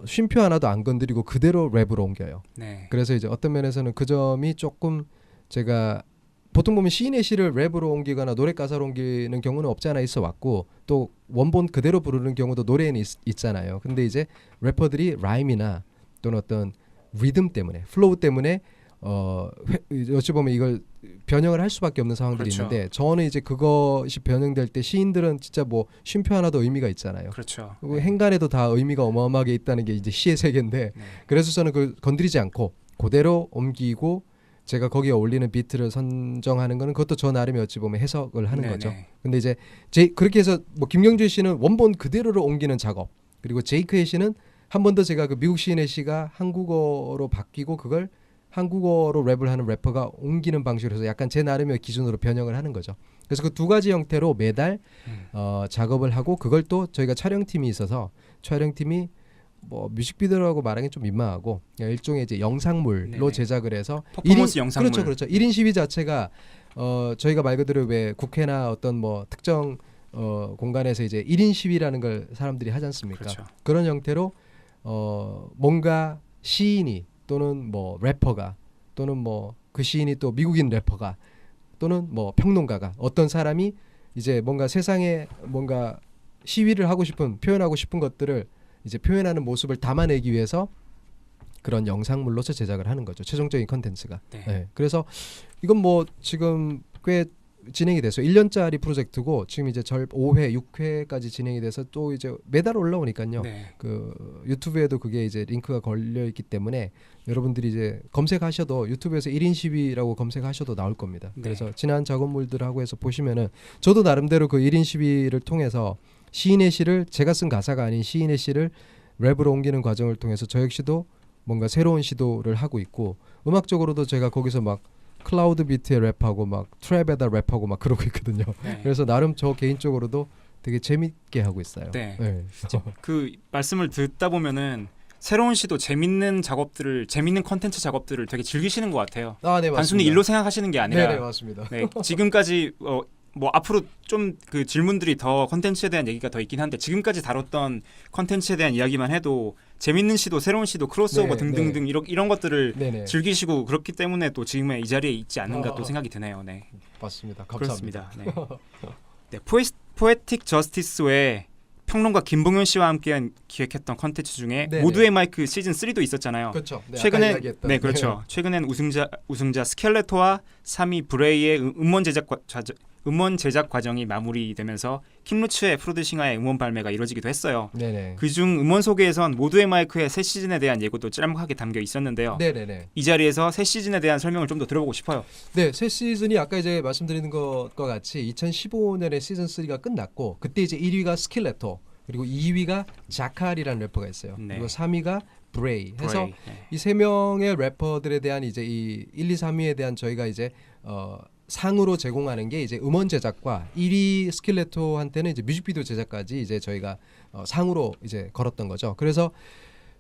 쉼표 하나도 안 건드리고 그대로 랩으로 옮겨요. 네. 그래서 이제 어떤 면에서는 그 점이 조금 제가 보통 보면 시인의 시를 랩으로 옮기거나 노래 가사로 옮기는 경우는 없지 않아 있어 왔고 또 원본 그대로 부르는 경우도 노래에는 있잖아요. 근데 이제 래퍼들이 라임이나 또는 어떤 리듬 때문에 플로우 때문에 어찌 보면 이걸 변형을 할 수밖에 없는 상황들이 있는데 저는 이제 그것이 변형될 때 시인들은 진짜 뭐 쉼표 하나도 의미가 있잖아요. 그렇죠. 그리고 행간에도 다 의미가 어마어마하게 있다는 게 이제 시의 세계인데 그래서 저는 그걸 건드리지 않고 그대로 옮기고 제가 거기에 어울리는 비트를 선정하는 거는 그것도 저 나름의 어찌 보면 해석을 하는 거죠. 근데 이제 그렇게 해서 뭐 김경주 씨는 원본 그대로로 옮기는 작업 그리고 제이크의 시는 한 번 더 제가 그 미국 시인의 시가 한국어로 바뀌고 그걸 한국어로 랩을 하는 래퍼가 옮기는 방식으로 해서 약간 제 나름의 기준으로 변형을 하는 거죠. 그래서 그 두 가지 형태로 매달 작업을 하고 그걸 또 저희가 촬영팀이 있어서 촬영팀이 뭐 뮤직비디오라고 말하기 좀 민망하고 일종의 이제 영상물로 제작을 해서 퍼포먼스 영상물. 그렇죠. 1인 시위 자체가 저희가 말 그대로 왜 국회나 어떤 뭐 특정 공간에서 이제 1인 시위라는 걸 사람들이 하지 않습니까? 그렇죠. 그런 형태로 뭔가 시인이 또는 뭐 래퍼가 또는 뭐 그 시인이 또 미국인 래퍼가 또는 뭐 평론가가 어떤 사람이 이제 뭔가 세상에 뭔가 시위를 하고 싶은 표현하고 싶은 것들을 이제 표현하는 모습을 담아내기 위해서 그런 영상물로서 제작을 하는 거죠. 최종적인 컨텐츠가. 네. 그래서 이건 뭐 지금 꽤 진행이 됐어요. 1년짜리 프로젝트고 지금 이제 5회, 6회까지 진행이 돼서 또 이제 매달 올라오니까요. 그 유튜브에도 그게 이제 링크가 걸려 있기 때문에 여러분들이 이제 검색하셔도 유튜브에서 1인 시위라고 검색하셔도 나올 겁니다. 그래서 지난 작업물들하고 해서 보시면은 저도 나름대로 그 1인 시위를 통해서 시인의 시를 제가 쓴 가사가 아닌 시인의 시를 랩으로 옮기는 과정을 통해서 저 역시도 뭔가 새로운 시도를 하고 있고 음악적으로도 제가 거기서 막 클라우드 비트에 랩하고 막 트랩에다 랩하고 막 그러고 있거든요. 그래서 나름 저 개인적으로도 되게 재밌게 하고 있어요. 그 말씀을 듣다 보면은 새로운 시도 재밌는 컨텐츠 작업들을 되게 즐기시는 것 같아요. 네, 맞습니다. 단순히 일로 생각하시는 게 아니라 네, 맞습니다. 지금까지 뭐 앞으로 좀 그 질문들이 더 컨텐츠에 대한 얘기가 더 있긴 한데 지금까지 다뤘던 컨텐츠에 대한 이야기만 해도 재밌는 시도, 새로운 시도, 크로스오버 등등등 이런 것들을 즐기시고 그렇기 때문에 또 지금의 이 자리에 있지 않는가 또 생각이 드네요. 맞습니다. 감사합니다. 포에틱 저스티스 외에 평론가 김봉현 씨와 함께 기획했던 컨텐츠 중에 네네. 모두의 마이크 시즌 3도 있었잖아요. 그렇죠. 네, 최근엔 아까 이야기했던. 네 그렇죠. 최근엔 우승자 스켈레토와 3위 브레이의 음원 제작 과정이 마무리되면서 킴루츠의 프로듀싱하의 음원 발매가 이루어지기도 했어요. 네네. 그중 음원 소개에선 모두의 마이크의 새 시즌에 대한 예고도 짤막하게 담겨 있었는데요. 네네네. 이 자리에서 새 시즌에 대한 설명을 좀 더 들어보고 싶어요. 네, 새 시즌이 아까 이제 말씀드리는 것과 같이 2015년에 시즌 3가 끝났고 그때 이제 1위가 스킬레토 그리고 2위가 자칼이라는 래퍼가 있어요. 네. 그리고 3위가 브레이 해서 브레이, 네. 이 세 명의 래퍼들에 대한 이제 이 1, 2, 3위에 대한 저희가 이제 상으로 제공하는 게 이제 음원 제작과 1위 스킬레토한테는 이제 뮤직비디오 제작까지 이제 저희가 상으로 이제 걸었던 거죠. 그래서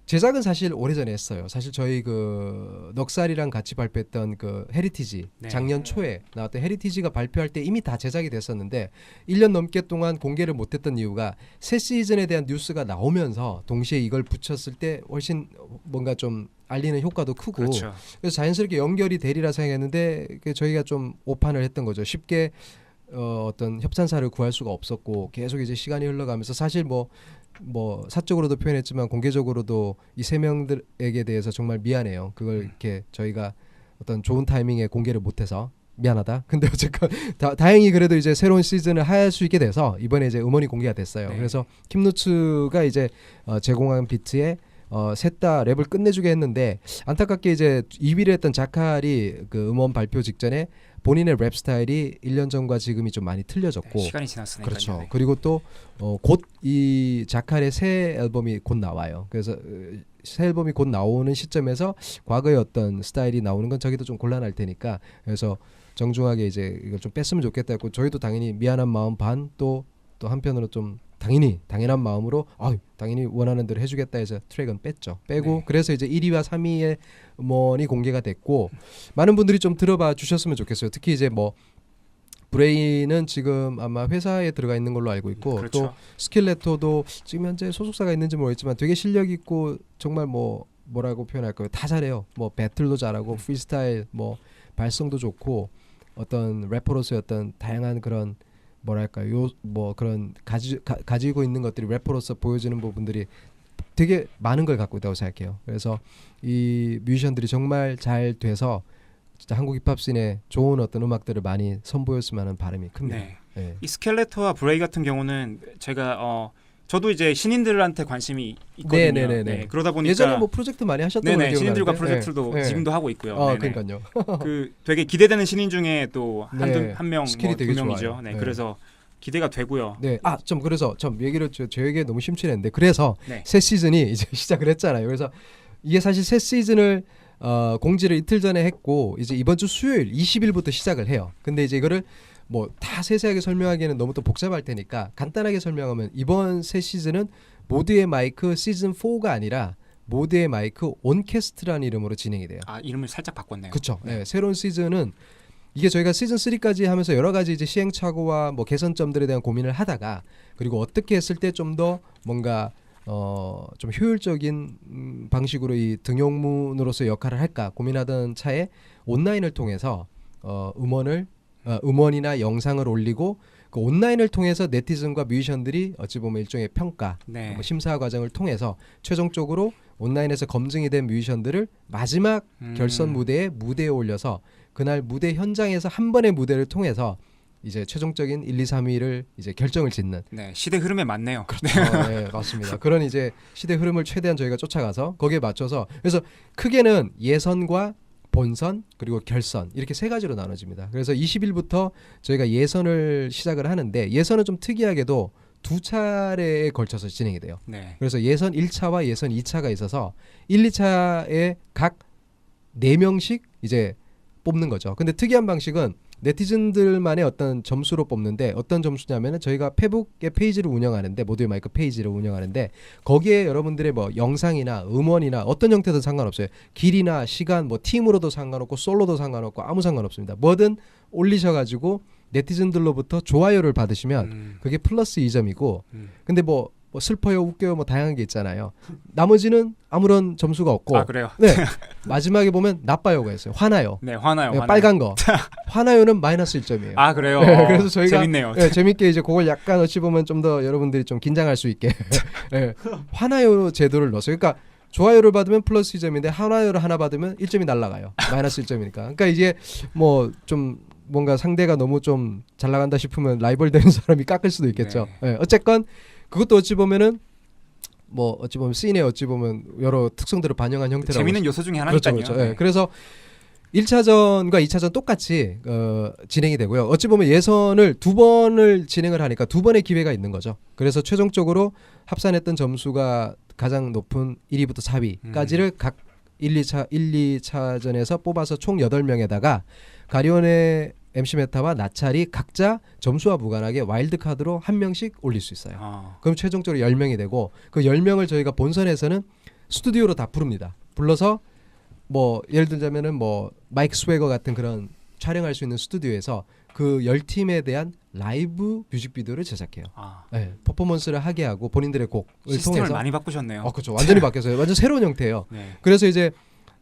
제작은 사실 오래전에 했어요. 사실 저희 그 넉살이랑 같이 발표했던 그 헤리티지 네. 작년 초에 나왔던 헤리티지가 발표할 때 이미 다 제작이 됐었는데 1년 넘게 동안 공개를 못했던 이유가 새 시즌에 대한 뉴스가 나오면서 동시에 이걸 붙였을 때 훨씬 뭔가 좀 알리는 효과도 크고 그렇죠. 그래서 자연스럽게 연결이 되리라 생각했는데 저희가 좀 오판을 했던 거죠. 쉽게 어떤 협찬사를 구할 수가 없었고 계속 이제 시간이 흘러가면서 사실 뭐 사적으로도 표현했지만 공개적으로도 이 세 명들에게 대해서 정말 미안해요. 그걸 이렇게 저희가 어떤 좋은 타이밍에 공개를 못해서 미안하다. 근데 어쨌건 다행히 그래도 이제 새로운 시즌을 할 수 있게 돼서 이번에 이제 음원이 공개가 됐어요. 네. 그래서 킴누츠가 이제 제공한 비트에 셋 다 랩을 끝내주게 했는데 안타깝게 이제 2위를 했던 자칼이 그 음원 발표 직전에 본인의 랩 스타일이 1년 전과 지금이 좀 많이 틀려졌고 네, 시간이 지났으니까요. 그렇죠. 네. 그리고 또 곧 이 자칼의 새 앨범이 곧 나와요. 그래서 새 앨범이 곧 나오는 시점에서 과거의 어떤 스타일이 나오는 건 저기도 좀 곤란할 테니까 그래서 정중하게 이제 이걸 좀 뺐으면 좋겠다 했고 저희도 당연히 미안한 마음 반 또 한편으로 좀 당연한 마음으로 당연히 원하는 대로 해주겠다 해서 트랙은 뺐죠. 빼고 네. 그래서 이제 1위와 3위의 음원이 공개가 됐고 많은 분들이 좀 들어봐 주셨으면 좋겠어요. 특히 이제 뭐 브레이는 지금 아마 회사에 들어가 있는 걸로 알고 있고 그렇죠. 또 스킬레토도 지금 현재 소속사가 있는지 모르겠지만 되게 실력 있고 정말 뭐라고 표현할까요? 다 잘해요. 뭐 배틀도 잘하고 프리스타일 뭐 발성도 좋고 어떤 래퍼로서의 어떤 다양한 그런 뭐랄까요? 그런 가지고 있는 것들이 래퍼로서 보여지는 부분들이 되게 많은 걸 갖고 있다고 생각해요. 그래서 이 뮤지션들이 정말 잘 돼서 진짜 한국 힙합 씬에 좋은 어떤 음악들을 많이 선보였으면 하는 바람이 큽니다. 네. 네. 이 스켈레토와 브레이 같은 경우는 제가 저도 이제 신인들한테 관심이 있거든요. 네네네네. 네, 그러다 보니까 예전에 뭐 프로젝트 많이 하셨던 걸 네네 기억나는데. 신인들과 프로젝트도 네. 지금도 하고 있고요. 네네. 그러니까요. 그 되게 기대되는 신인 중에 또 네. 한 명, 스킬이 뭐 되게 두 명이죠. 좋아요. 네, 네. 그래서 기대가 되고요. 네. 그래서 얘기를 저에게 너무 심취했는데 그래서 네. 새 시즌이 이제 시작을 했잖아요. 그래서 이게 사실 새 시즌을 공지를 이틀 전에 했고 이제 이번 주 수요일 20일부터 시작을 해요. 근데 이제 이거를 뭐 다 세세하게 설명하기에는 너무 또 복잡할 테니까 간단하게 설명하면 이번 새 시즌은 모두의 마이크 시즌 4가 아니라 모두의 마이크 온캐스트라는 이름으로 진행이 돼요. 이름을 살짝 바꿨네요. 그렇죠. 네, 새로운 시즌은 이게 저희가 시즌 3까지 하면서 여러 가지 이제 시행착오와 뭐 개선점들에 대한 고민을 하다가 그리고 어떻게 했을 때 좀 더 뭔가 좀 효율적인 방식으로 이 등용문으로서 역할을 할까 고민하던 차에 온라인을 통해서 음원이나 영상을 올리고 그 온라인을 통해서 네티즌과 뮤지션들이 어찌 보면 일종의 평가, 네. 뭐 심사 과정을 통해서 최종적으로 온라인에서 검증이 된 뮤지션들을 마지막 결선 무대에 올려서 그날 무대 현장에서 한 번의 무대를 통해서 이제 최종적인 1, 2, 3위를 이제 결정을 짓는. 네, 시대 흐름에 맞네요. 네, 맞습니다. 그런 이제 시대 흐름을 최대한 저희가 쫓아가서 거기에 맞춰서 그래서 크게는 예선과 본선 그리고 결선 이렇게 세 가지로 나눠집니다. 그래서 20일부터 저희가 예선을 시작을 하는데 예선은 좀 특이하게도 두 차례에 걸쳐서 진행이 돼요. 네. 그래서 예선 1차와 예선 2차가 있어서 1, 2차에 각 4명씩 이제 뽑는 거죠. 근데 특이한 방식은 네티즌들만의 어떤 점수로 뽑는데 어떤 점수냐면은 저희가 페북의 페이지를 운영하는데 모두의 마이크 페이지를 운영하는데 거기에 여러분들의 뭐 영상이나 음원이나 어떤 형태든 상관없어요. 길이나 시간 뭐 팀으로도 상관없고 솔로도 상관없고 아무 상관없습니다. 뭐든 올리셔가지고 네티즌들로부터 좋아요를 받으시면 그게 플러스 2점이고 근데 뭐 뭐 슬퍼요, 웃겨요, 뭐 다양한 게 있잖아요. 나머지는 아무런 점수가 없고, 아 그래요? 네 마지막에 보면 나빠요가 있어요. 화나요. 네, 화나요. 네, 화나요. 빨간 거. 화나요는 마이너스 1점이에요. 아 그래요? 네, 그래서 저희가 재밌네요. 네, 재밌게 이제 그걸 약간 어찌 보면 좀 더 여러분들이 좀 긴장할 수 있게 네, 화나요 제도를 넣었어요. 그러니까 좋아요를 받으면 플러스 2점인데 화나요를 하나 받으면 1점이 날라가요. 마이너스 1점이니까. 그러니까 이제 뭐 좀 뭔가 상대가 너무 좀 잘 나간다 싶으면 라이벌 되는 사람이 깎을 수도 있겠죠. 네, 어쨌건 그것도 어찌 보면은 뭐 어찌 보면 씬에 어찌 보면 여러 특성들을 반영한 형태라고 재밌는 요소 중에 하나니까요. 그렇죠. 네. 그래서 1차전과 2차전 똑같이 진행이 되고요. 어찌 보면 예선을 두 번을 진행을 하니까 두 번의 기회가 있는 거죠. 그래서 최종적으로 합산했던 점수가 가장 높은 1위부터 4위까지를 각 1, 2차전에서 뽑아서 총 8명에다가 가리온의 MC 메타와 나찰이 각자 점수와 무관하게 와일드 카드로 한 명씩 올릴 수 있어요. 그럼 최종적으로 10명이 되고 그 10명을 저희가 본선에서는 스튜디오로 다 부릅니다. 불러서 뭐 예를 들자면은 뭐 마이크 스웨거 같은 그런 촬영할 수 있는 스튜디오에서 그 10팀에 대한 라이브 뮤직비디오를 제작해요. 네, 퍼포먼스를 하게 하고 본인들의 곡을 시스템을 통해서 많이 바꾸셨네요. 그렇죠. 완전히 바뀌었어요. 완전 새로운 형태예요. 네. 그래서 이제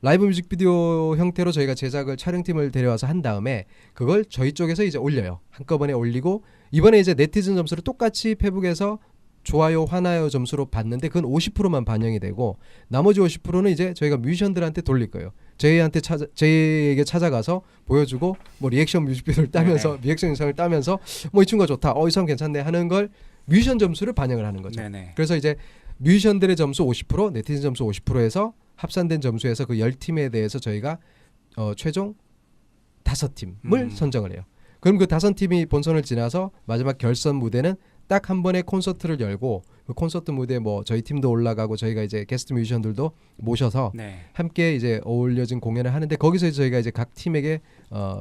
라이브 뮤직비디오 형태로 저희가 제작을 촬영팀을 데려와서 한 다음에 그걸 저희 쪽에서 이제 올려요. 한꺼번에 올리고 이번에 이제 네티즌 점수를 똑같이 페북에서 좋아요, 화나요 점수로 봤는데 그건 50%만 반영이 되고 나머지 50%는 이제 저희가 뮤지션들한테 돌릴 거예요. 저희에게 찾아가서 보여주고 뭐 리액션 뮤직비디오를 따면서 리액션 영상을 따면서 뭐 이 친구가 좋다, 이 사람 괜찮네 하는 걸 뮤지션 점수를 반영을 하는 거죠. 네네. 그래서 이제 뮤지션들의 점수 50%, 네티즌 점수 50%에서 합산된 점수에서 그 10팀에 대해서 저희가 최종 5팀을 선정을 해요. 그럼 그 5팀이 본선을 지나서 마지막 결선 무대는 딱 한 번에 콘서트를 열고 그 콘서트 무대에 뭐 저희 팀도 올라가고 저희가 이제 게스트 뮤지션들도 모셔서 함께 이제 어울려진 공연을 하는데 거기서 저희가 이제 각 팀에게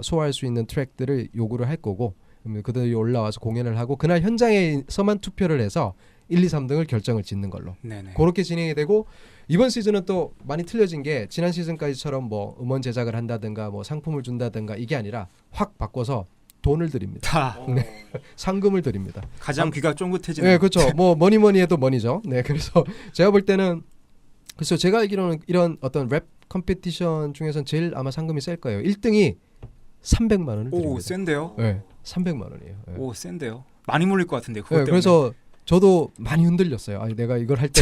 소화할 수 있는 트랙들을 요구를 할 거고 그들이 올라와서 공연을 하고 그날 현장에서만 투표를 해서 1, 2, 3등을 결정을 짓는 걸로 그렇게 진행이 되고 이번 시즌은 또 많이 틀려진 게 지난 시즌까지처럼 뭐 음원 제작을 한다든가 뭐 상품을 준다든가 이게 아니라 확 바꿔서 돈을 드립니다. 네. 상금을 드립니다. 가장 귀가 쫑긋해지는. 네, 그렇죠. 뭐 뭐니 해도 머니죠. 네, 그래서 제가 볼 때는 그래서 제가 알기로는 이런 어떤 랩 컴피티션 중에서는 제일 아마 상금이 셀 거예요. 1등이 300만 원을 드립니다. 오, 센데요? 네, 300만 원이에요. 네. 오, 센데요? 많이 몰릴 것 같은데. 그것 네, 때문에. 그래서 저도 많이 흔들렸어요. 아니 내가 이걸 할 때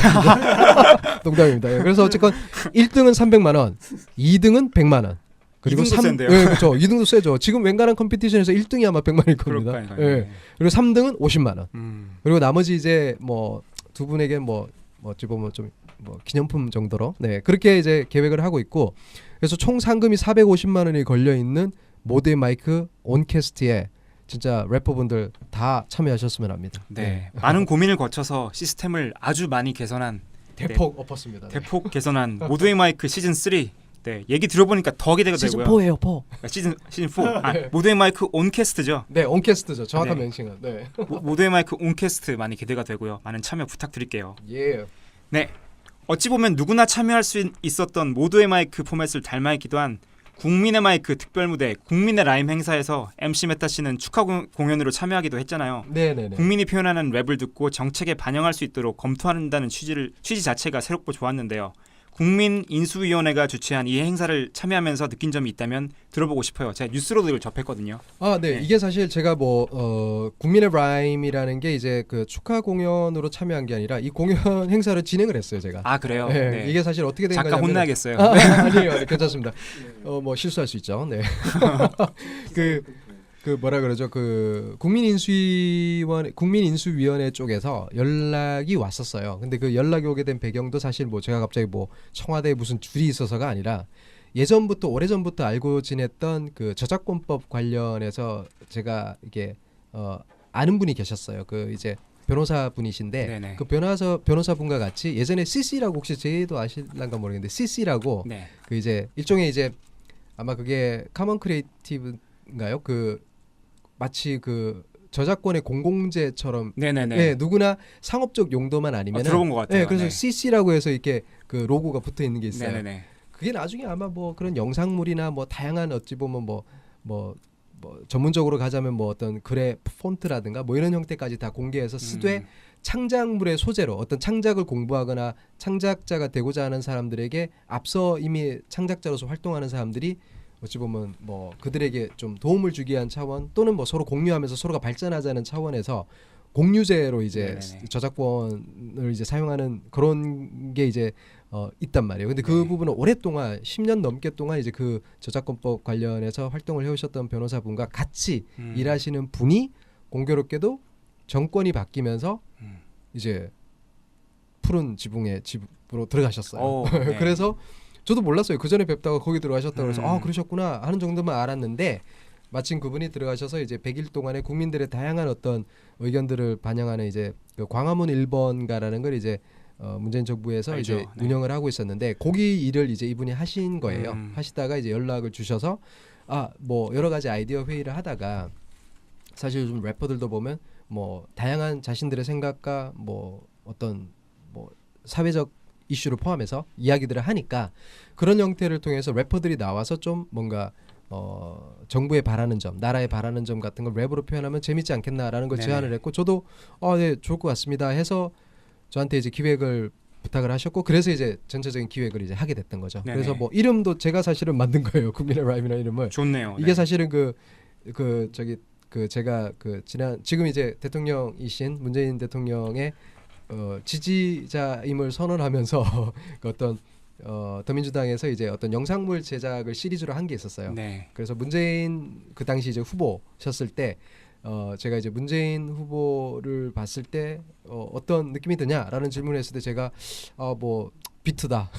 농담입니다. 네, 그래서 어쨌건 1등은 300만 원, 2등은 100만 원. 그리고 2등도 센데요? 네, 그렇죠. 2등도 세죠. 지금 웬간한 컴피티션에서 1등이 아마 100만일 겁니다. 네. 그리고 3등은 50만 원. 그리고 나머지 이제 뭐 두 분에게 뭐 어찌 보면 좀 뭐 기념품 정도로 네 그렇게 이제 계획을 하고 있고 그래서 총 상금이 450만 원이 걸려 있는 모드의 마이크 온캐스트에 진짜 래퍼분들 다 참여하셨으면 합니다. 네. 많은 고민을 거쳐서 시스템을 아주 많이 개선한 대폭 엎었습니다. 대폭 개선한 모드의 마이크 시즌 3. 네, 얘기 들어보니까 더 기대가 시즌 되고요. 4예요, 4. 시즌 4. 모드의 마이크 온캐스트죠. 네, 온캐스트죠. 정확한 네. 명칭은. 네. 모드의 마이크 온캐스트 많이 기대가 되고요. 많은 참여 부탁드릴게요. 예. 네. 어찌 보면 누구나 참여할 수 있었던 모드의 마이크 포맷을 닮아있기도 한 국민의 마이크 특별 무대 국민의 라임 행사에서 MC 메타 씨는 축하 공연으로 참여하기도 했잖아요. 네네네. 국민이 표현하는 랩을 듣고 정책에 반영할 수 있도록 검토한다는 취지 자체가 새롭고 좋았는데요. 국민인수위원회가 주최한 이 행사를 참여하면서 느낀 점이 있다면 들어보고 싶어요. 제가 뉴스로도 이걸 접했거든요. 네. 이게 사실 제가 뭐 국민의 라임이라는 게 이제 그 축하 공연으로 참여한 게 아니라 이 공연 행사를 진행을 했어요, 제가. 아 그래요? 네. 네. 이게 사실 어떻게 된 작가 거냐면 혼나야겠어요. 아니에요, 네, 괜찮습니다. 뭐 실수할 수 있죠. 네. 그 뭐라 그러죠? 그 국민인수위원회 쪽에서 연락이 왔었어요. 근데 그 연락이 오게 된 배경도 사실 뭐 제가 갑자기 뭐 청와대에 무슨 줄이 있어서가 아니라 예전부터 오래전부터 알고 지냈던 그 저작권법 관련해서 제가 이게 아는 분이 계셨어요. 그 이제 변호사분이신데 네네. 그 변호사분과 같이 예전에 CC라고 혹시 제도 아실란가 모르겠는데 CC라고 네. 그 이제 일종의 이제 아마 그게 카먼 크리에이티브인가요? 그 마치 그 저작권의 공공재처럼 네네네. 네, 누구나 상업적 용도만 아니면 들어본 것 같아요. 네, 그래서 네. CC라고 해서 이렇게 그 로고가 붙어 있는 게 있어요. 네네네. 그게 나중에 아마 뭐 그런 영상물이나 뭐 다양한 어찌 보면 뭐 뭐 전문적으로 가자면 뭐 어떤 글의 폰트라든가 뭐 이런 형태까지 다 공개해서 쓰되 창작물의 소재로 어떤 창작을 공부하거나 창작자가 되고자 하는 사람들에게 앞서 이미 창작자로서 활동하는 사람들이 어찌 보면 뭐 그들에게 좀 도움을 주기 위한 차원 또는 뭐 서로 공유하면서 서로가 발전하자는 차원에서 공유제로 이제 네네네. 저작권을 이제 사용하는 그런 게 이제 있단 말이에요. 근데 그 네. 부분은 오랫동안 10년 넘게 동안 이제 그 저작권법 관련해서 활동을 해오셨던 변호사분과 같이 일하시는 분이 공교롭게도 정권이 바뀌면서 이제 푸른 지붕의 집으로 들어가셨어요. 오, 네. 그래서 저도 몰랐어요. 그 전에 뵙다가 거기 들어가셨다고 그래서 아 그러셨구나 하는 정도만 알았는데 마침 그분이 들어가셔서 이제 100일 동안에 국민들의 다양한 어떤 의견들을 반영하는 이제 그 광화문 1번가라는 걸 이제 문재인 정부에서 알죠. 이제 네. 운영을 하고 있었는데 거기 일을 이제 이분이 하신 거예요. 하시다가 이제 연락을 주셔서 아 뭐 여러 가지 아이디어 회의를 하다가 사실 요즘 래퍼들도 보면 뭐 다양한 자신들의 생각과 뭐 어떤 뭐 사회적 이슈를 포함해서 이야기들을 하니까 그런 형태를 통해서 래퍼들이 나와서 좀 뭔가 정부에 바라는 점, 나라에 바라는 점 같은 걸 랩으로 표현하면 재밌지 않겠나라는 걸 네네. 제안을 했고 저도 네 좋을 것 같습니다 해서 저한테 이제 기획을 부탁을 하셨고 그래서 이제 전체적인 기획을 이제 하게 됐던 거죠. 네네. 그래서 뭐 이름도 제가 사실은 만든 거예요. 국민의 라임이라는 이름을. 좋네요. 이게 네. 사실은 제가 지금 이제 대통령이신 문재인 대통령의 지지자임을 선언하면서 그 어떤 더민주당에서 이제 어떤 영상물 제작을 시리즈로 한 게 있었어요. 네. 그래서 문재인 그 당시 이제 후보셨을 때 제가 이제 문재인 후보를 봤을 때 어떤 느낌이 드냐라는 질문을 했을 때 제가 뭐 비트다.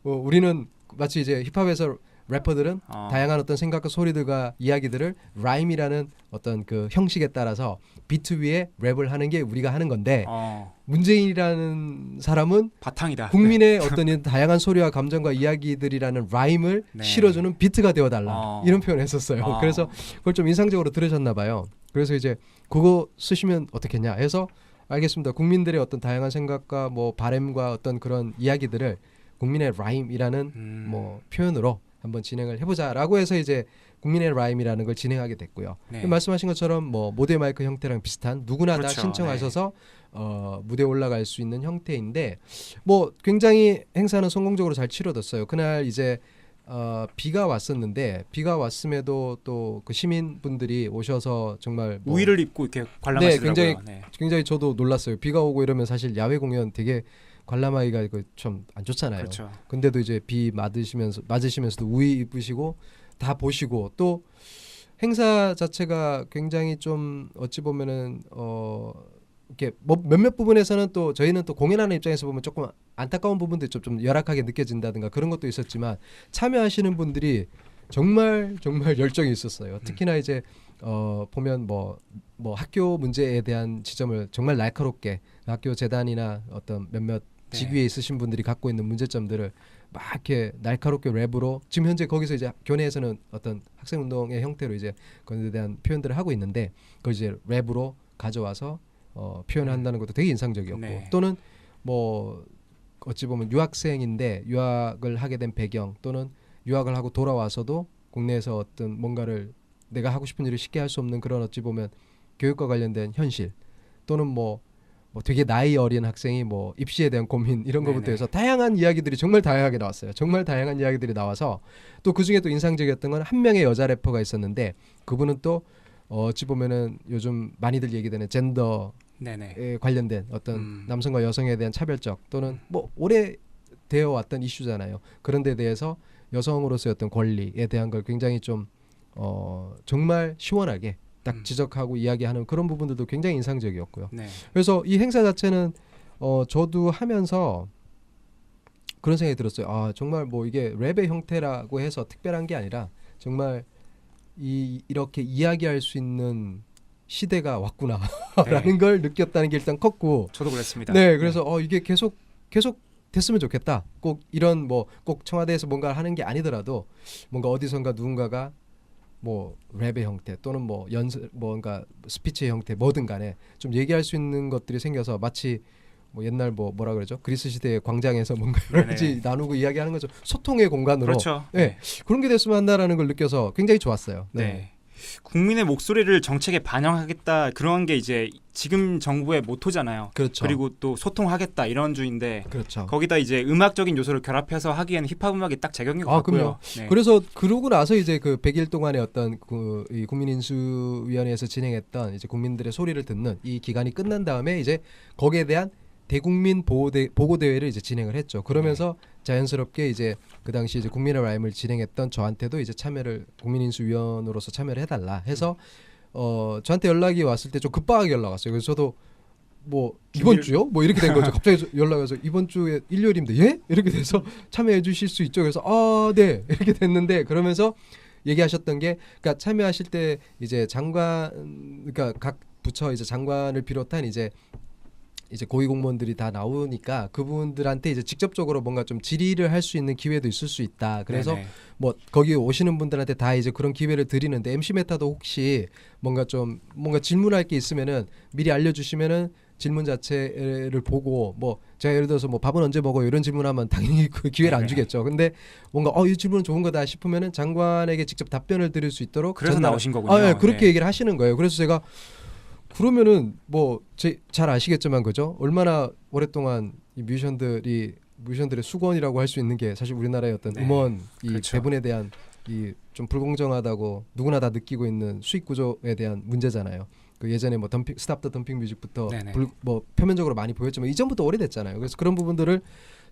우리는 마치 이제 힙합에서 래퍼들은 다양한 어떤 생각과 소리들과 이야기들을 라임이라는 어떤 그 형식에 따라서 비트 위에 랩을 하는 게 우리가 하는 건데 문재인이라는 사람은 바탕이다. 국민의 어떤 이 다양한 소리와 감정과 이야기들이라는 라임을 네. 실어주는 비트가 되어달라 이런 표현을 했었어요. 그래서 그걸 좀 인상적으로 들으셨나 봐요. 그래서 이제 그거 쓰시면 어떻겠냐 해서 알겠습니다. 국민들의 어떤 다양한 생각과 뭐 바램과 어떤 그런 이야기들을 국민의 라임이라는 뭐 표현으로 한번 진행을 해보자라고 해서 이제 국민의 라임이라는 걸 진행하게 됐고요. 네. 말씀하신 것처럼 뭐 모델 마이크 형태랑 비슷한 누구나 그렇죠. 다 신청하셔서 무대에 올라갈 수 있는 형태인데 뭐 굉장히 행사는 성공적으로 잘 치러졌어요. 그날 이제 비가 왔었는데 비가 왔음에도 또 그 시민분들이 오셔서 정말 뭐 우의를 입고 이렇게 관람하시더라고요. 굉장히 저도 놀랐어요. 비가 오고 이러면 사실 야외 공연 되게 관람하기가 좀 안 좋잖아요. 그렇죠. 근데도 이제 비 맞으시면서도 우의 입으시고 다 보시고 또 행사 자체가 굉장히 좀 어찌 보면은 이렇게 뭐 몇몇 부분에서는 또 저희는 또 공연하는 입장에서 보면 조금 안타까운 부분도 좀 열악하게 느껴진다든가 그런 것도 있었지만 참여하시는 분들이 정말 열정이 있었어요. 특히나 이제 보면 뭐 학교 문제에 대한 지점을 정말 날카롭게 학교 재단이나 어떤 몇몇 직위에 있으신 분들이 갖고 있는 문제점들을 막 이렇게 날카롭게 랩으로 지금 현재 거기서 이제 교내에서는 어떤 학생운동의 형태로 이제 그에 대한 표현들을 하고 있는데 그걸 이제 랩으로 가져와서 표현한다는 것도 되게 인상적이었고 네. 또는 뭐 어찌 보면 유학생인데 유학을 하게 된 배경 또는 유학을 하고 돌아와서도 국내에서 어떤 뭔가를 내가 하고 싶은 일을 쉽게 할 수 없는 그런 어찌 보면 교육과 관련된 현실 또는 뭐 되게 나이 어린 학생이 뭐 입시에 대한 고민 이런 네네. 것부터 해서 다양한 이야기들이 정말 다양하게 나왔어요. 정말 다양한 이야기들이 나와서 또 그중에 또 인상적이었던 건 한 명의 여자 래퍼가 있었는데 그분은 또 어찌 보면은 요즘 많이들 얘기되는 젠더에 네네. 관련된 어떤 남성과 여성에 대한 차별적 또는 뭐 오래 되어 왔던 이슈잖아요. 그런 데 대해서 여성으로서의 어떤 권리에 대한 걸 굉장히 좀 정말 시원하게 딱 지적하고 이야기하는 그런 부분들도 굉장히 인상적이었고요. 네. 그래서 이 행사 자체는 저도 하면서 그런 생각이 들었어요. 정말 뭐 이게 랩의 형태라고 해서 특별한 게 아니라 정말 이렇게 이야기할 수 있는 시대가 왔구나라는 걸 느꼈다는 게 일단 컸고 저도 그랬습니다. 네, 그래서 이게 계속 됐으면 좋겠다. 꼭 이런 뭐 꼭 청와대에서 뭔가 하는 게 아니더라도 뭔가 어디선가 누군가가 뭐 랩의 형태 또는 뭐 뭔가 스피치의 형태 뭐든 간에 좀 얘기할 수 있는 것들이 생겨서 마치 뭐 옛날 뭐라 그러죠? 그리스 시대의 광장에서 뭔가 여러 가지 네네. 나누고 이야기하는 거죠. 소통의 공간으로. 그렇죠. 네. 그런 게 됐으면 한다라는 걸 느껴서 굉장히 좋았어요. 네. 국민의 목소리를 정책에 반영하겠다 그런 게 이제 지금 정부의 모토잖아요. 그렇죠. 그리고 또 소통하겠다 이런 주인데 그렇죠. 거기다 이제 음악적인 요소를 결합해서 하기에는 힙합 음악이 딱 제격인 것 같고요. 그럼요. 네. 그래서 그러고 나서 이제 그 100일 동안의 어떤 이 국민인수위원회에서 진행했던 이제 국민들의 소리를 듣는 이 기간이 끝난 다음에 이제 거기에 대한 대국민 보고 대회를 이제 진행을 했죠. 그러면서 자연스럽게 이제 그 당시 이제 국민의 라임을 진행했던 저한테도 이제 참여를 국민인수위원으로서 참여를 해달라 해서 저한테 연락이 왔을 때 좀 급박하게 연락 왔어요. 그래서 저도 뭐 이번 주요? 뭐 이렇게 된 거죠. 갑자기 연락이 와서 이번 주에 일요일인데 예? 이렇게 돼서 참여해 주실 수 있죠. 그래서 네 이렇게 됐는데 그러면서 얘기하셨던 게 그러니까 참여하실 때 이제 장관 그러니까 각 부처 이제 장관을 비롯한 이제 고위공무원들이 다 나오니까 그분들한테 이제 직접적으로 뭔가 좀 질의를 할 수 있는 기회도 있을 수 있다. 그래서 네네. 뭐 거기 오시는 분들한테 다 이제 그런 기회를 드리는데 MC 메타도 혹시 뭔가 질문할 게 있으면은 미리 알려주시면은 질문 자체를 보고 뭐 제가 예를 들어서 뭐 밥은 언제 먹어요 이런 질문하면 당연히 그 기회를 안 네네. 주겠죠. 근데 뭔가 이 질문은 좋은 거다 싶으면은 장관에게 직접 답변을 드릴 수 있도록 그래서 나오신 거군요. 예, 그렇게 네. 얘기를 하시는 거예요. 그래서 제가 그러면은 뭐 잘 아시겠지만 그죠? 얼마나 오랫동안 이 뮤지션들의 수건이라고 할 수 있는 게 사실 우리나라의 어떤 네. 음원 이 그렇죠. 배분에 대한 이 좀 불공정하다고 누구나 다 느끼고 있는 수익 구조에 대한 문제잖아요. 그 예전에 뭐 스탑 더 덤핑 뮤직부터 네네. 뭐 표면적으로 많이 보였지만 이전부터 오래됐잖아요. 그래서 그런 부분들을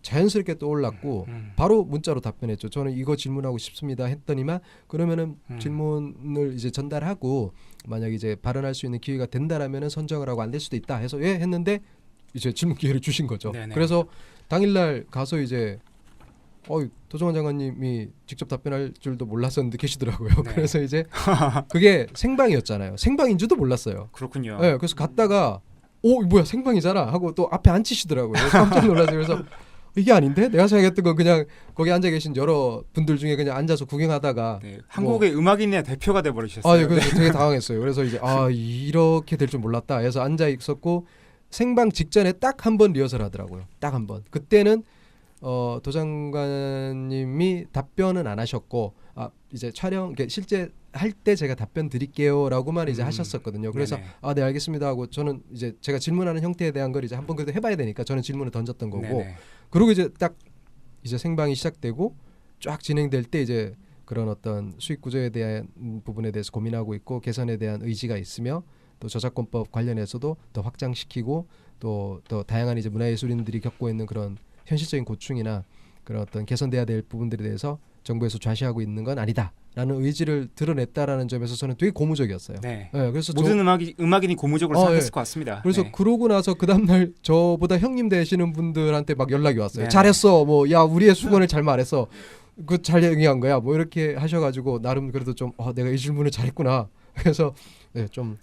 자연스럽게 떠올랐고 바로 문자로 답변했죠. 저는 이거 질문하고 싶습니다 했더니만 그러면은 질문을 이제 전달하고 만약 이제 발언할 수 있는 기회가 된다라면은 선정을 하고 안 될 수도 있다 해서 예 했는데 이제 질문 기회를 주신 거죠. 네네. 그래서 당일날 가서 이제 도정환 장관님이 직접 답변할 줄도 몰랐었는데 계시더라고요. 네. 그래서 이제 그게 생방이었잖아요. 생방인 줄도 몰랐어요. 그렇군요. 네, 그래서 갔다가 뭐야 생방이잖아 하고 또 앞에 앉히시더라고요. 깜짝 놀라서 그래서 이게 아닌데 내가 생각했던 건 그냥 거기 앉아 계신 여러 분들 중에 그냥 앉아서 구경하다가 네, 한국의 음악인의 대표가 돼 버리셨어요. 예, 그래서 되게 당황했어요. 그래서 이제 이렇게 될 줄 몰랐다 해서 앉아 있었고 생방 직전에 딱 한 번 리허설 하더라고요. 딱 한 번. 그때는 도 장관님이 답변은 안 하셨고 이제 촬영 실제 할 때 제가 답변 드릴게요라고만 이제 하셨었거든요. 그래서 네네. 네 알겠습니다 하고 저는 이제 제가 질문하는 형태에 대한 걸 이제 한번 그래도 해봐야 되니까 저는 질문을 던졌던 거고 네네. 그리고 이제 딱 이제 생방이 시작되고 쫙 진행될 때 이제 그런 어떤 수익 구조에 대한 부분에 대해서 고민하고 있고 개선에 대한 의지가 있으며 또 저작권법 관련해서도 더 확장시키고 또 더 다양한 이제 문화예술인들이 겪고 있는 그런 현실적인 고충이나 그런 어떤 개선돼야 될 부분들에 대해서 정부에서 좌시하고 있는 건 아니다라는 의지를 드러냈다라는 점에서 저는 되게 고무적이었어요. 네. 그래서 모든 음악인이 고무적으로 생각했을 예. 것 같습니다. 그래서 네. 그러고 나서 그 다음날 저보다 형님 되시는 분들한테 막 연락이 왔어요. 네. 잘했어. 뭐 야 우리의 수건을 잘 말했어. 그 잘 얘기한 거야. 뭐 이렇게 하셔가지고 나름 그래도 좀 내가 이 질문을 잘했구나. 그래서 좀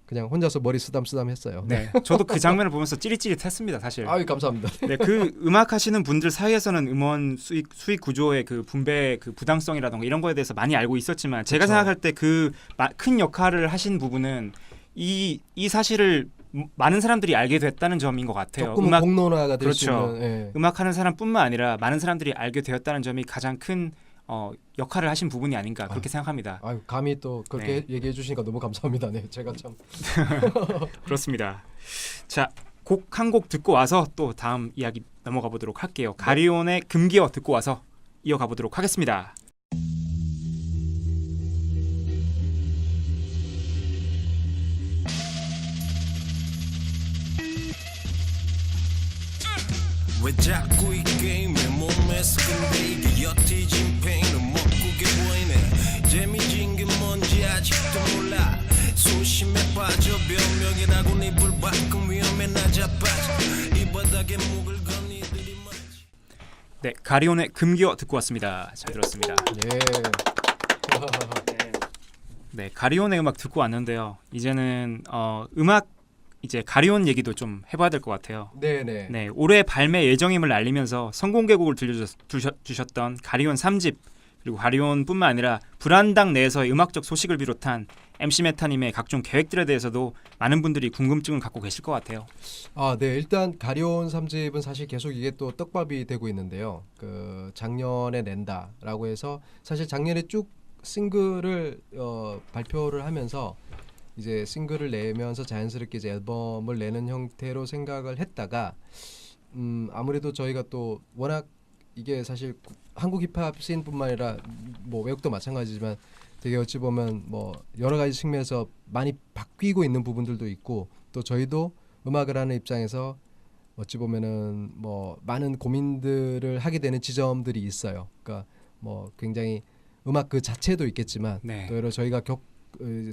그냥 혼자서 머리 쓰담쓰담 했어요. 네, 저도 그 장면을 보면서 찌릿찌릿했습니다, 사실. 아유 감사합니다. 네, 그 음악 하시는 분들 사이에서는 음원 수익 구조의 그 분배 그 부당성이라던가 이런 거에 대해서 많이 알고 있었지만 제가 그쵸. 생각할 때 그 큰 역할을 하신 부분은 이 사실을 많은 사람들이 알게 됐다는 점인 것 같아요. 조금은 공론화가 될 수 그렇죠. 있는. 예. 음악하는 사람뿐만 아니라 많은 사람들이 알게 되었다는 점이 가장 큰 역할을 하신 부분이 아닌가 그렇게 생각합니다. 아유 감히 또 그렇게 네. 얘기해 주시니까 너무 감사합니다. 네, 제가 참. 그렇습니다. 자, 곡 한 곡 듣고 와서 또 다음 이야기 넘어가 보도록 할게요. 가리온의 금기어 듣고 와서 이어가 보도록 하겠습니다. 왜 자꾸 이 게임에 몸에 스근데 이게 옅어진 페인을 먹고게 보이네 재미진 게 뭔지 아직도 몰라 소심에 빠져 변명이라고 네 불바꿈 위험에 나 자빠져 이 바닥에 목을 건 이들이 뭔지 네, 가리온의 금기어 듣고 왔습니다. 잘 들었습니다. 예. 네, 가리온의 음악 듣고 왔는데요. 이제는 음악 이제 가리온 얘기도 좀 해봐야 될 것 같아요. 네네. 네, 올해 발매 예정임을 알리면서 선공개곡을 들려주셨던 가리온 3집 그리고 가리온뿐만 아니라 불안당 내에서의 음악적 소식을 비롯한 MC 메타님의 각종 계획들에 대해서도 많은 분들이 궁금증을 갖고 계실 것 같아요. 네. 일단 가리온 3집은 사실 계속 이게 또 떡밥이 되고 있는데요. 그 작년에 낸다라고 해서 사실 작년에 쭉 싱글을 발표를 하면서 이제 싱글을 내면서 자연스럽게 이제 앨범을 내는 형태로 생각을 했다가 아무래도 저희가 또 워낙 이게 사실 한국 힙합 씬뿐만 아니라 뭐 외국도 마찬가지지만 되게 어찌 보면 뭐 여러 가지 측면에서 많이 바뀌고 있는 부분들도 있고 또 저희도 음악을 하는 입장에서 어찌 보면은 뭐 많은 고민들을 하게 되는 지점들이 있어요. 그러니까 뭐 굉장히 음악 그 자체도 있겠지만 네. 또 여러 저희가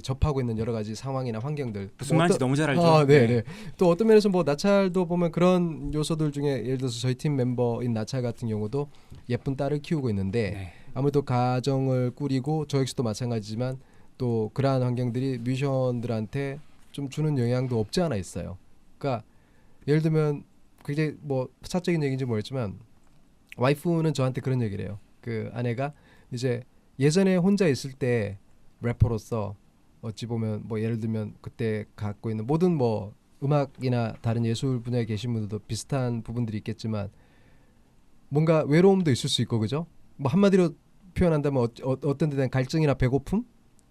접하고 있는 여러 가지 상황이나 환경들 무슨 말인지 너무 잘 알죠. 네. 또 어떤 면에서 뭐 나찰도 보면 그런 요소들 중에 예를 들어서 저희 팀 멤버인 나찰 같은 경우도 예쁜 딸을 키우고 있는데 네. 아무래도 가정을 꾸리고 저 역시도 마찬가지지만 또 그러한 환경들이 뮤지션들한테 좀 주는 영향도 없지 않아 있어요. 그러니까 예를 들면 굉장히 뭐 사적인 얘기인지 모르겠지만 와이프는 저한테 그런 얘기를 해요. 그 아내가 이제 예전에 혼자 있을 때 래퍼로서 어찌 보면 뭐 예를 들면 그때 갖고 있는 모든 뭐 음악이나 다른 예술 분야에 계신 분들도 비슷한 부분들이 있겠지만 뭔가 외로움도 있을 수 있고 그죠? 뭐 한마디로 표현한다면 어떤 데 대한 갈증이나 배고픔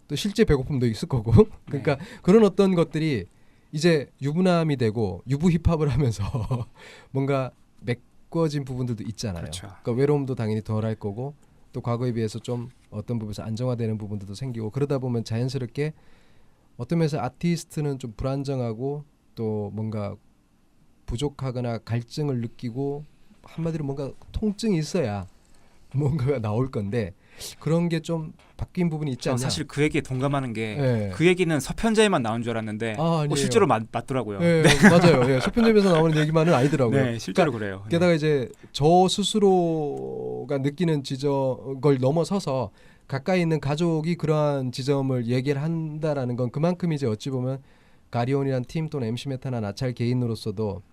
또 실제 배고픔도 있을 거고 그러니까 그런 어떤 것들이 이제 유부남이 되고 유부 힙합을 하면서 뭔가 메꿔진 부분들도 있잖아요. 그렇죠. 그러니까 외로움도 당연히 덜할 거고 또 과거에 비해서 좀 어떤 부분에서 안정화되는 부분들도 생기고 그러다 보면 자연스럽게 어떤 면에서 아티스트는 좀 불안정하고 또 뭔가 부족하거나 갈증을 느끼고 한마디로 뭔가 통증이 있어야 뭔가가 나올 건데 그런 게 좀 바뀐 부분이 있지 전 않냐. 사실 그 얘기에 동감하는 게 네. 그 얘기는 서편제에만 나온 줄 알았는데 아니에요. 실제로 맞더라고요. 네, 맞아요. 예, 서편집에서 나오는 얘기만은 아니더라고요. 네, 실제로 그래요. 게다가 이제 저 스스로가 느끼는 걸 넘어서서 가까이 있는 가족이 그러한 지점을 얘기를 한다라는 건 그만큼 이제 어찌 보면 가리온이란 팀 또는 MC 메타나 나찰 개인으로서도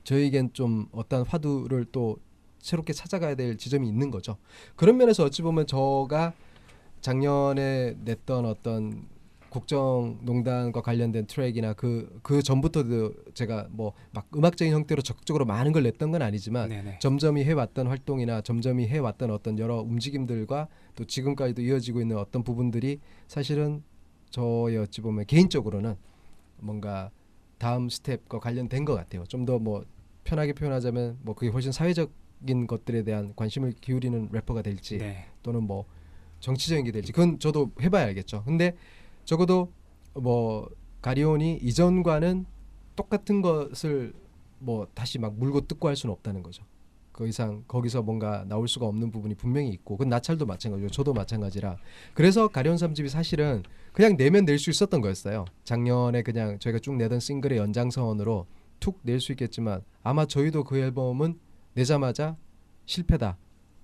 저희에겐 좀 어떤 화두를 또 새롭게 찾아가야 될 지점이 있는 거죠. 그런 면에서 어찌 보면 저가 작년에 냈던 어떤 국정농단과 관련된 트랙이나 그 전부터도 제가 뭐 막 음악적인 형태로 적극적으로 많은 걸 냈던 건 아니지만 네네. 점점이 해왔던 활동이나 점점이 해왔던 어떤 여러 움직임들과 또 지금까지도 이어지고 있는 어떤 부분들이 사실은 저의 어찌 보면 개인적으로는 뭔가 다음 스텝과 관련된 것 같아요. 좀 더 뭐 편하게 표현하자면 뭐 그게 훨씬 사회적인 것들에 대한 관심을 기울이는 래퍼가 될지 네. 또는 뭐 정치적인 게 될지 그건 저도 해봐야 알겠죠. 근데 적어도 뭐 가리온이 이전과는 똑같은 것을 뭐 다시 막 물고 뜯고 할 수는 없다는 거죠. 그 이상 거기서 뭔가 나올 수가 없는 부분이 분명히 있고 그건 나찰도 마찬가지고 저도 마찬가지라 그래서 가리온 3집이 사실은 그냥 내면 낼 수 있었던 거였어요. 작년에 그냥 저희가 쭉 내던 싱글의 연장선으로 툭 낼 수 있겠지만 아마 저희도 그 앨범은 내자마자 실패다.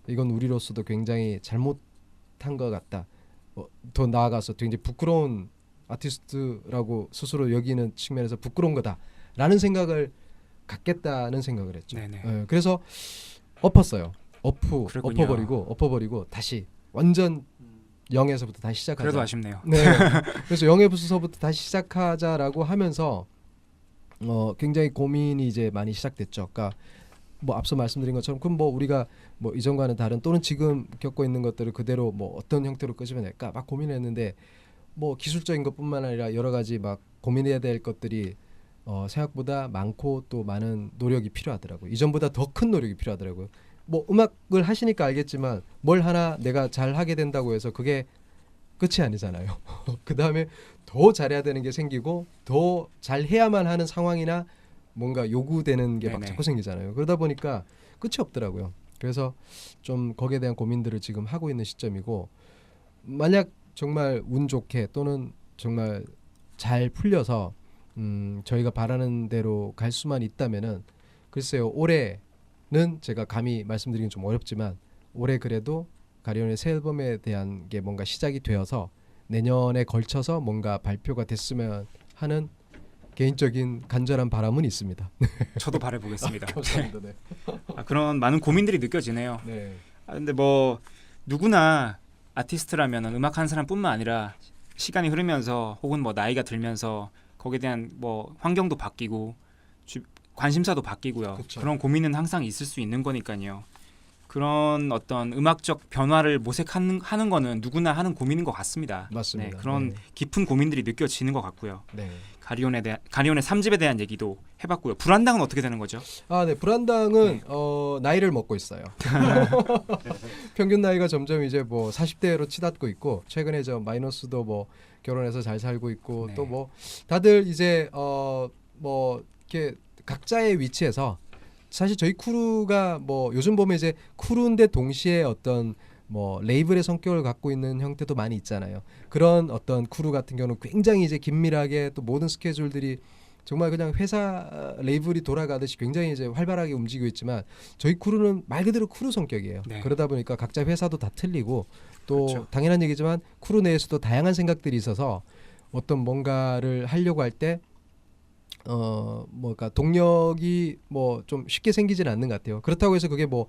이건 우리로서도 굉장히 잘못한 것 같다. 더 나아가서 굉장히 부끄러운 아티스트라고 스스로 여기는 측면에서 부끄러운 거다라는 생각을 갖겠다는 생각을 했죠. 네네. 그래서 엎었어요. 그렇군요. 엎어버리고 다시 완전 0에서부터 다시 시작하자. 그래도 아쉽네요. 네. 그래서 0에서부터 다시 시작하자라고 하면서 굉장히 고민이 이제 많이 시작됐죠. 그러니까 뭐 앞서 말씀드린 것처럼 그럼 뭐 우리가 뭐 이전과는 다른 또는 지금 겪고 있는 것들을 그대로 뭐 어떤 형태로 끄집어낼까 막 고민했는데 뭐 기술적인 것뿐만 아니라 여러 가지 막 고민해야 될 것들이 생각보다 많고 또 많은 노력이 필요하더라고요. 이전보다 더 큰 노력이 필요하더라고요. 뭐 음악을 하시니까 알겠지만 뭘 하나 내가 잘 하게 된다고 해서 그게 끝이 아니잖아요. 그 다음에 더 잘해야 되는 게 생기고 더 잘해야만 하는 상황이나 뭔가 요구되는 게 막 네네. 자꾸 생기잖아요. 그러다 보니까 끝이 없더라고요. 그래서 좀 거기에 대한 고민들을 지금 하고 있는 시점이고 만약 정말 운 좋게 또는 정말 잘 풀려서 저희가 바라는 대로 갈 수만 있다면은 글쎄요 올해는 제가 감히 말씀드리긴 좀 어렵지만 올해 그래도 가리온의 새 앨범에 대한 게 뭔가 시작이 되어서 내년에 걸쳐서 뭔가 발표가 됐으면 하는 개인적인 간절한 바람은 있습니다. 저도 바라보겠습니다. 감사합니다. 네. 그런 많은 고민들이 느껴지네요. 네. 근데 뭐 누구나 아티스트라면 음악하는 사람뿐만 아니라 시간이 흐르면서 혹은 뭐 나이가 들면서 거기에 대한 뭐 환경도 바뀌고 관심사도 바뀌고요. 그쵸. 그런 고민은 항상 있을 수 있는 거니까요. 그런 어떤 음악적 변화를 모색하는 거는 누구나 하는 고민인 것 같습니다. 맞습니다. 그런 네. 깊은 고민들이 느껴지는 것 같고요. 네. 가리온의 3집에 대한 얘기도 해봤고요. 불안당은 어떻게 되는 거죠? 네. 불안당은 나이를 먹고 있어요. 평균 나이가 점점 이제 뭐 40대로 치닫고 있고 최근에 저 마이너스도 뭐 결혼해서 잘 살고 있고 네. 또 뭐 다들 이제 뭐 이렇게 각자의 위치에서 사실 저희 크루가 뭐 요즘 보면 이제 크루인데 동시에 어떤 뭐 레이블의 성격을 갖고 있는 형태도 많이 있잖아요. 그런 어떤 크루 같은 경우는 굉장히 이제 긴밀하게 또 모든 스케줄들이 정말 그냥 회사 레이블이 돌아가듯이 굉장히 이제 활발하게 움직이고 있지만 저희 크루는 말 그대로 크루 성격이에요. 네. 그러다 보니까 각자 회사도 다 틀리고 또 그렇죠. 당연한 얘기지만 크루 내에서도 다양한 생각들이 있어서 어떤 뭔가를 하려고 할 때 뭐가 동력이 뭐 좀 쉽게 생기지는 않는 것 같아요. 그렇다고 해서 그게 뭐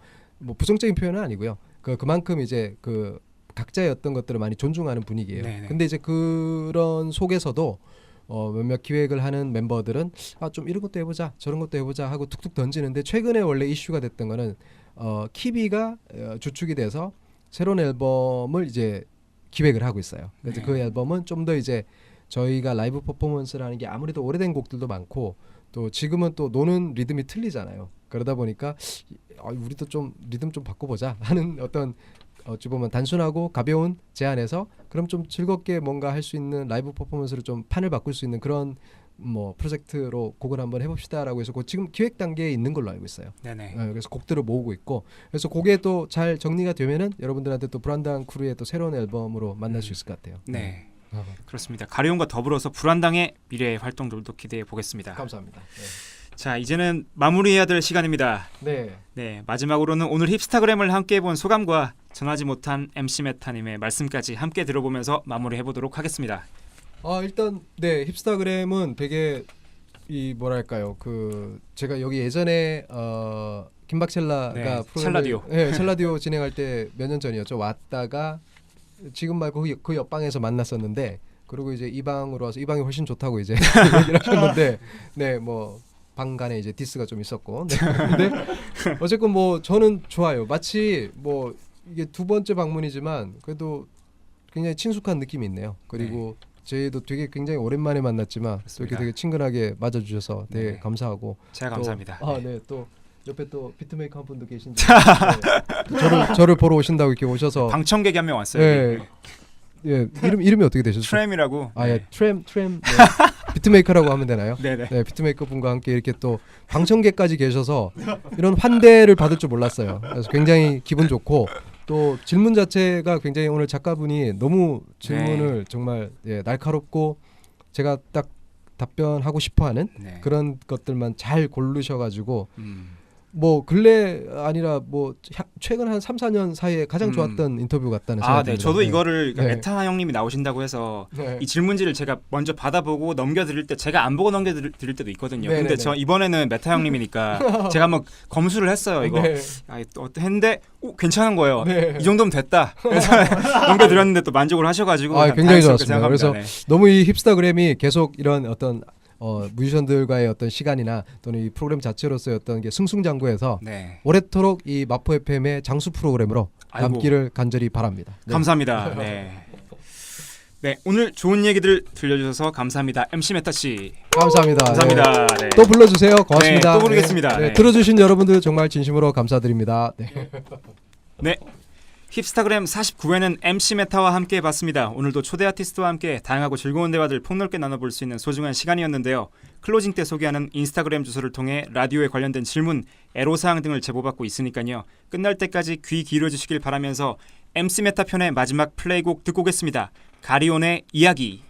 부정적인 표현은 아니고요. 그만큼 이제 그 각자의 어떤 것들을 많이 존중하는 분위기예요. 네네. 근데 이제 그런 속에서도 몇몇 기획을 하는 멤버들은 좀 이런 것도 해보자 저런 것도 해보자 하고 툭툭 던지는데 최근에 원래 이슈가 됐던 거는 키비가 주축이 돼서 새로운 앨범을 이제 기획을 하고 있어요. 그래서 네. 그 앨범은 좀 더 이제 저희가 라이브 퍼포먼스라는 게 아무래도 오래된 곡들도 많고 또 지금은 또 노는 리듬이 틀리잖아요. 그러다 보니까 우리도 좀 리듬 좀 바꿔보자 하는 어떤 어찌 보면 단순하고 가벼운 제안에서 그럼 좀 즐겁게 뭔가 할 수 있는 라이브 퍼포먼스를 좀 판을 바꿀 수 있는 그런 뭐 프로젝트로 곡을 한번 해봅시다라고 해서 지금 기획 단계에 있는 걸로 알고 있어요. 네네. 그래서 곡들을 모으고 있고 그래서 곡에 또 잘 정리가 되면은 여러분들한테 또 불안당 크루의 또 새로운 앨범으로 만날 수 있을 것 같아요. 네. 그렇습니다. 가리온과 더불어서 불안당의 미래의 활동들도 기대해 보겠습니다. 감사합니다. 자, 이제는 마무리해야 될 시간입니다. 네. 네, 마지막으로는 오늘 힙스타그램을 함께 해본 소감과 전하지 못한 MC 메타님의 말씀까지 함께 들어보면서 마무리해 보도록 하겠습니다. 일단 네 힙스타그램은 되게 이 뭐랄까요 그 제가 여기 예전에 김박첼라가 네, 프로그램을- 첼라디오. 네, 첼라디오 진행할 때 몇 년 전이었죠. 왔다가 지금 말고 그 옆방에서 만났었는데 그리고 이제 이 방으로 와서 이 방이 훨씬 좋다고 이제 얘기를 하셨는데 네 뭐 방 간에 이제 디스가 좀 있었고 네. 근데 어쨌건 뭐 저는 좋아요. 마치 뭐 이게 두 번째 방문이지만 그래도 굉장히 친숙한 느낌이 있네요. 그리고 저희도 되게 굉장히 오랜만에 만났지만 또 그렇습니다. 이렇게 되게 친근하게 맞아주셔서 되게 네. 감사하고 제가 또, 감사합니다. 네, 또 옆에 또 비트메이커 한 분도 계신데 네. 저를 보러 오신다고 이렇게 오셔서 방청객이 한 명 왔어요. 네. 예, 이름이 어떻게 되셨어요? 트램이라고. 예, 트램 네. 비트메이커라고 하면 되나요? 네네. 네, 비트메이커 분과 함께 이렇게 또 방청객까지 계셔서 이런 환대를 받을 줄 몰랐어요. 그래서 굉장히 기분 좋고 또 질문 자체가 굉장히 오늘 작가분이 너무 질문을 정말 날카롭고 제가 딱 답변하고 싶어하는 네. 그런 것들만 잘 고르셔가지고 음. 뭐 근래 아니라 뭐 최근 한 3, 4년 사이에 가장 좋았던 인터뷰 같다는 생각이 네. 듭니다. 저도 이거를 그러니까 네. 메타 형님이 나오신다고 해서 네. 이 질문지를 제가 먼저 받아보고 넘겨드릴 때 제가 안 보고 넘겨드릴 때도 있거든요. 네네네. 근데 저 이번에는 메타 형님이니까 제가 한번 검수를 했어요. 이거 네. 했는데 괜찮은 거예요. 네. 이 정도면 됐다. 그래서 넘겨드렸는데 또 만족을 하셔가지고 굉장히 다행스럽게 좋았습니다. 그래서 생각합니다. 너무 이 힙스타그램이 계속 이런 어떤 뮤지션들과의 어떤 시간이나 또는 이 프로그램 자체로서의 어떤 게 승승장구해서 네. 오래도록 이 마포 FM의 장수 프로그램으로 아이고. 남기를 간절히 바랍니다. 네. 감사합니다. 네. 네, 오늘 좋은 얘기들 들려주셔서 감사합니다. MC 메타 씨. 감사합니다. 감사합니다. 네. 또 불러주세요. 고맙습니다. 네, 또 부르겠습니다. 네, 네. 들어주신 여러분들 정말 진심으로 감사드립니다. 네. 네. 힙스타그램 49회는 MC 메타와 함께 해봤습니다. 오늘도 초대 아티스트와 함께 다양하고 즐거운 대화들 폭넓게 나눠볼 수 있는 소중한 시간이었는데요. 클로징 때 소개하는 인스타그램 주소를 통해 라디오에 관련된 질문, 애로사항 등을 제보받고 있으니까요. 끝날 때까지 귀 기울여주시길 바라면서 MC 메타 편의 마지막 플레이곡 듣고 오겠습니다. 가리온의 이야기.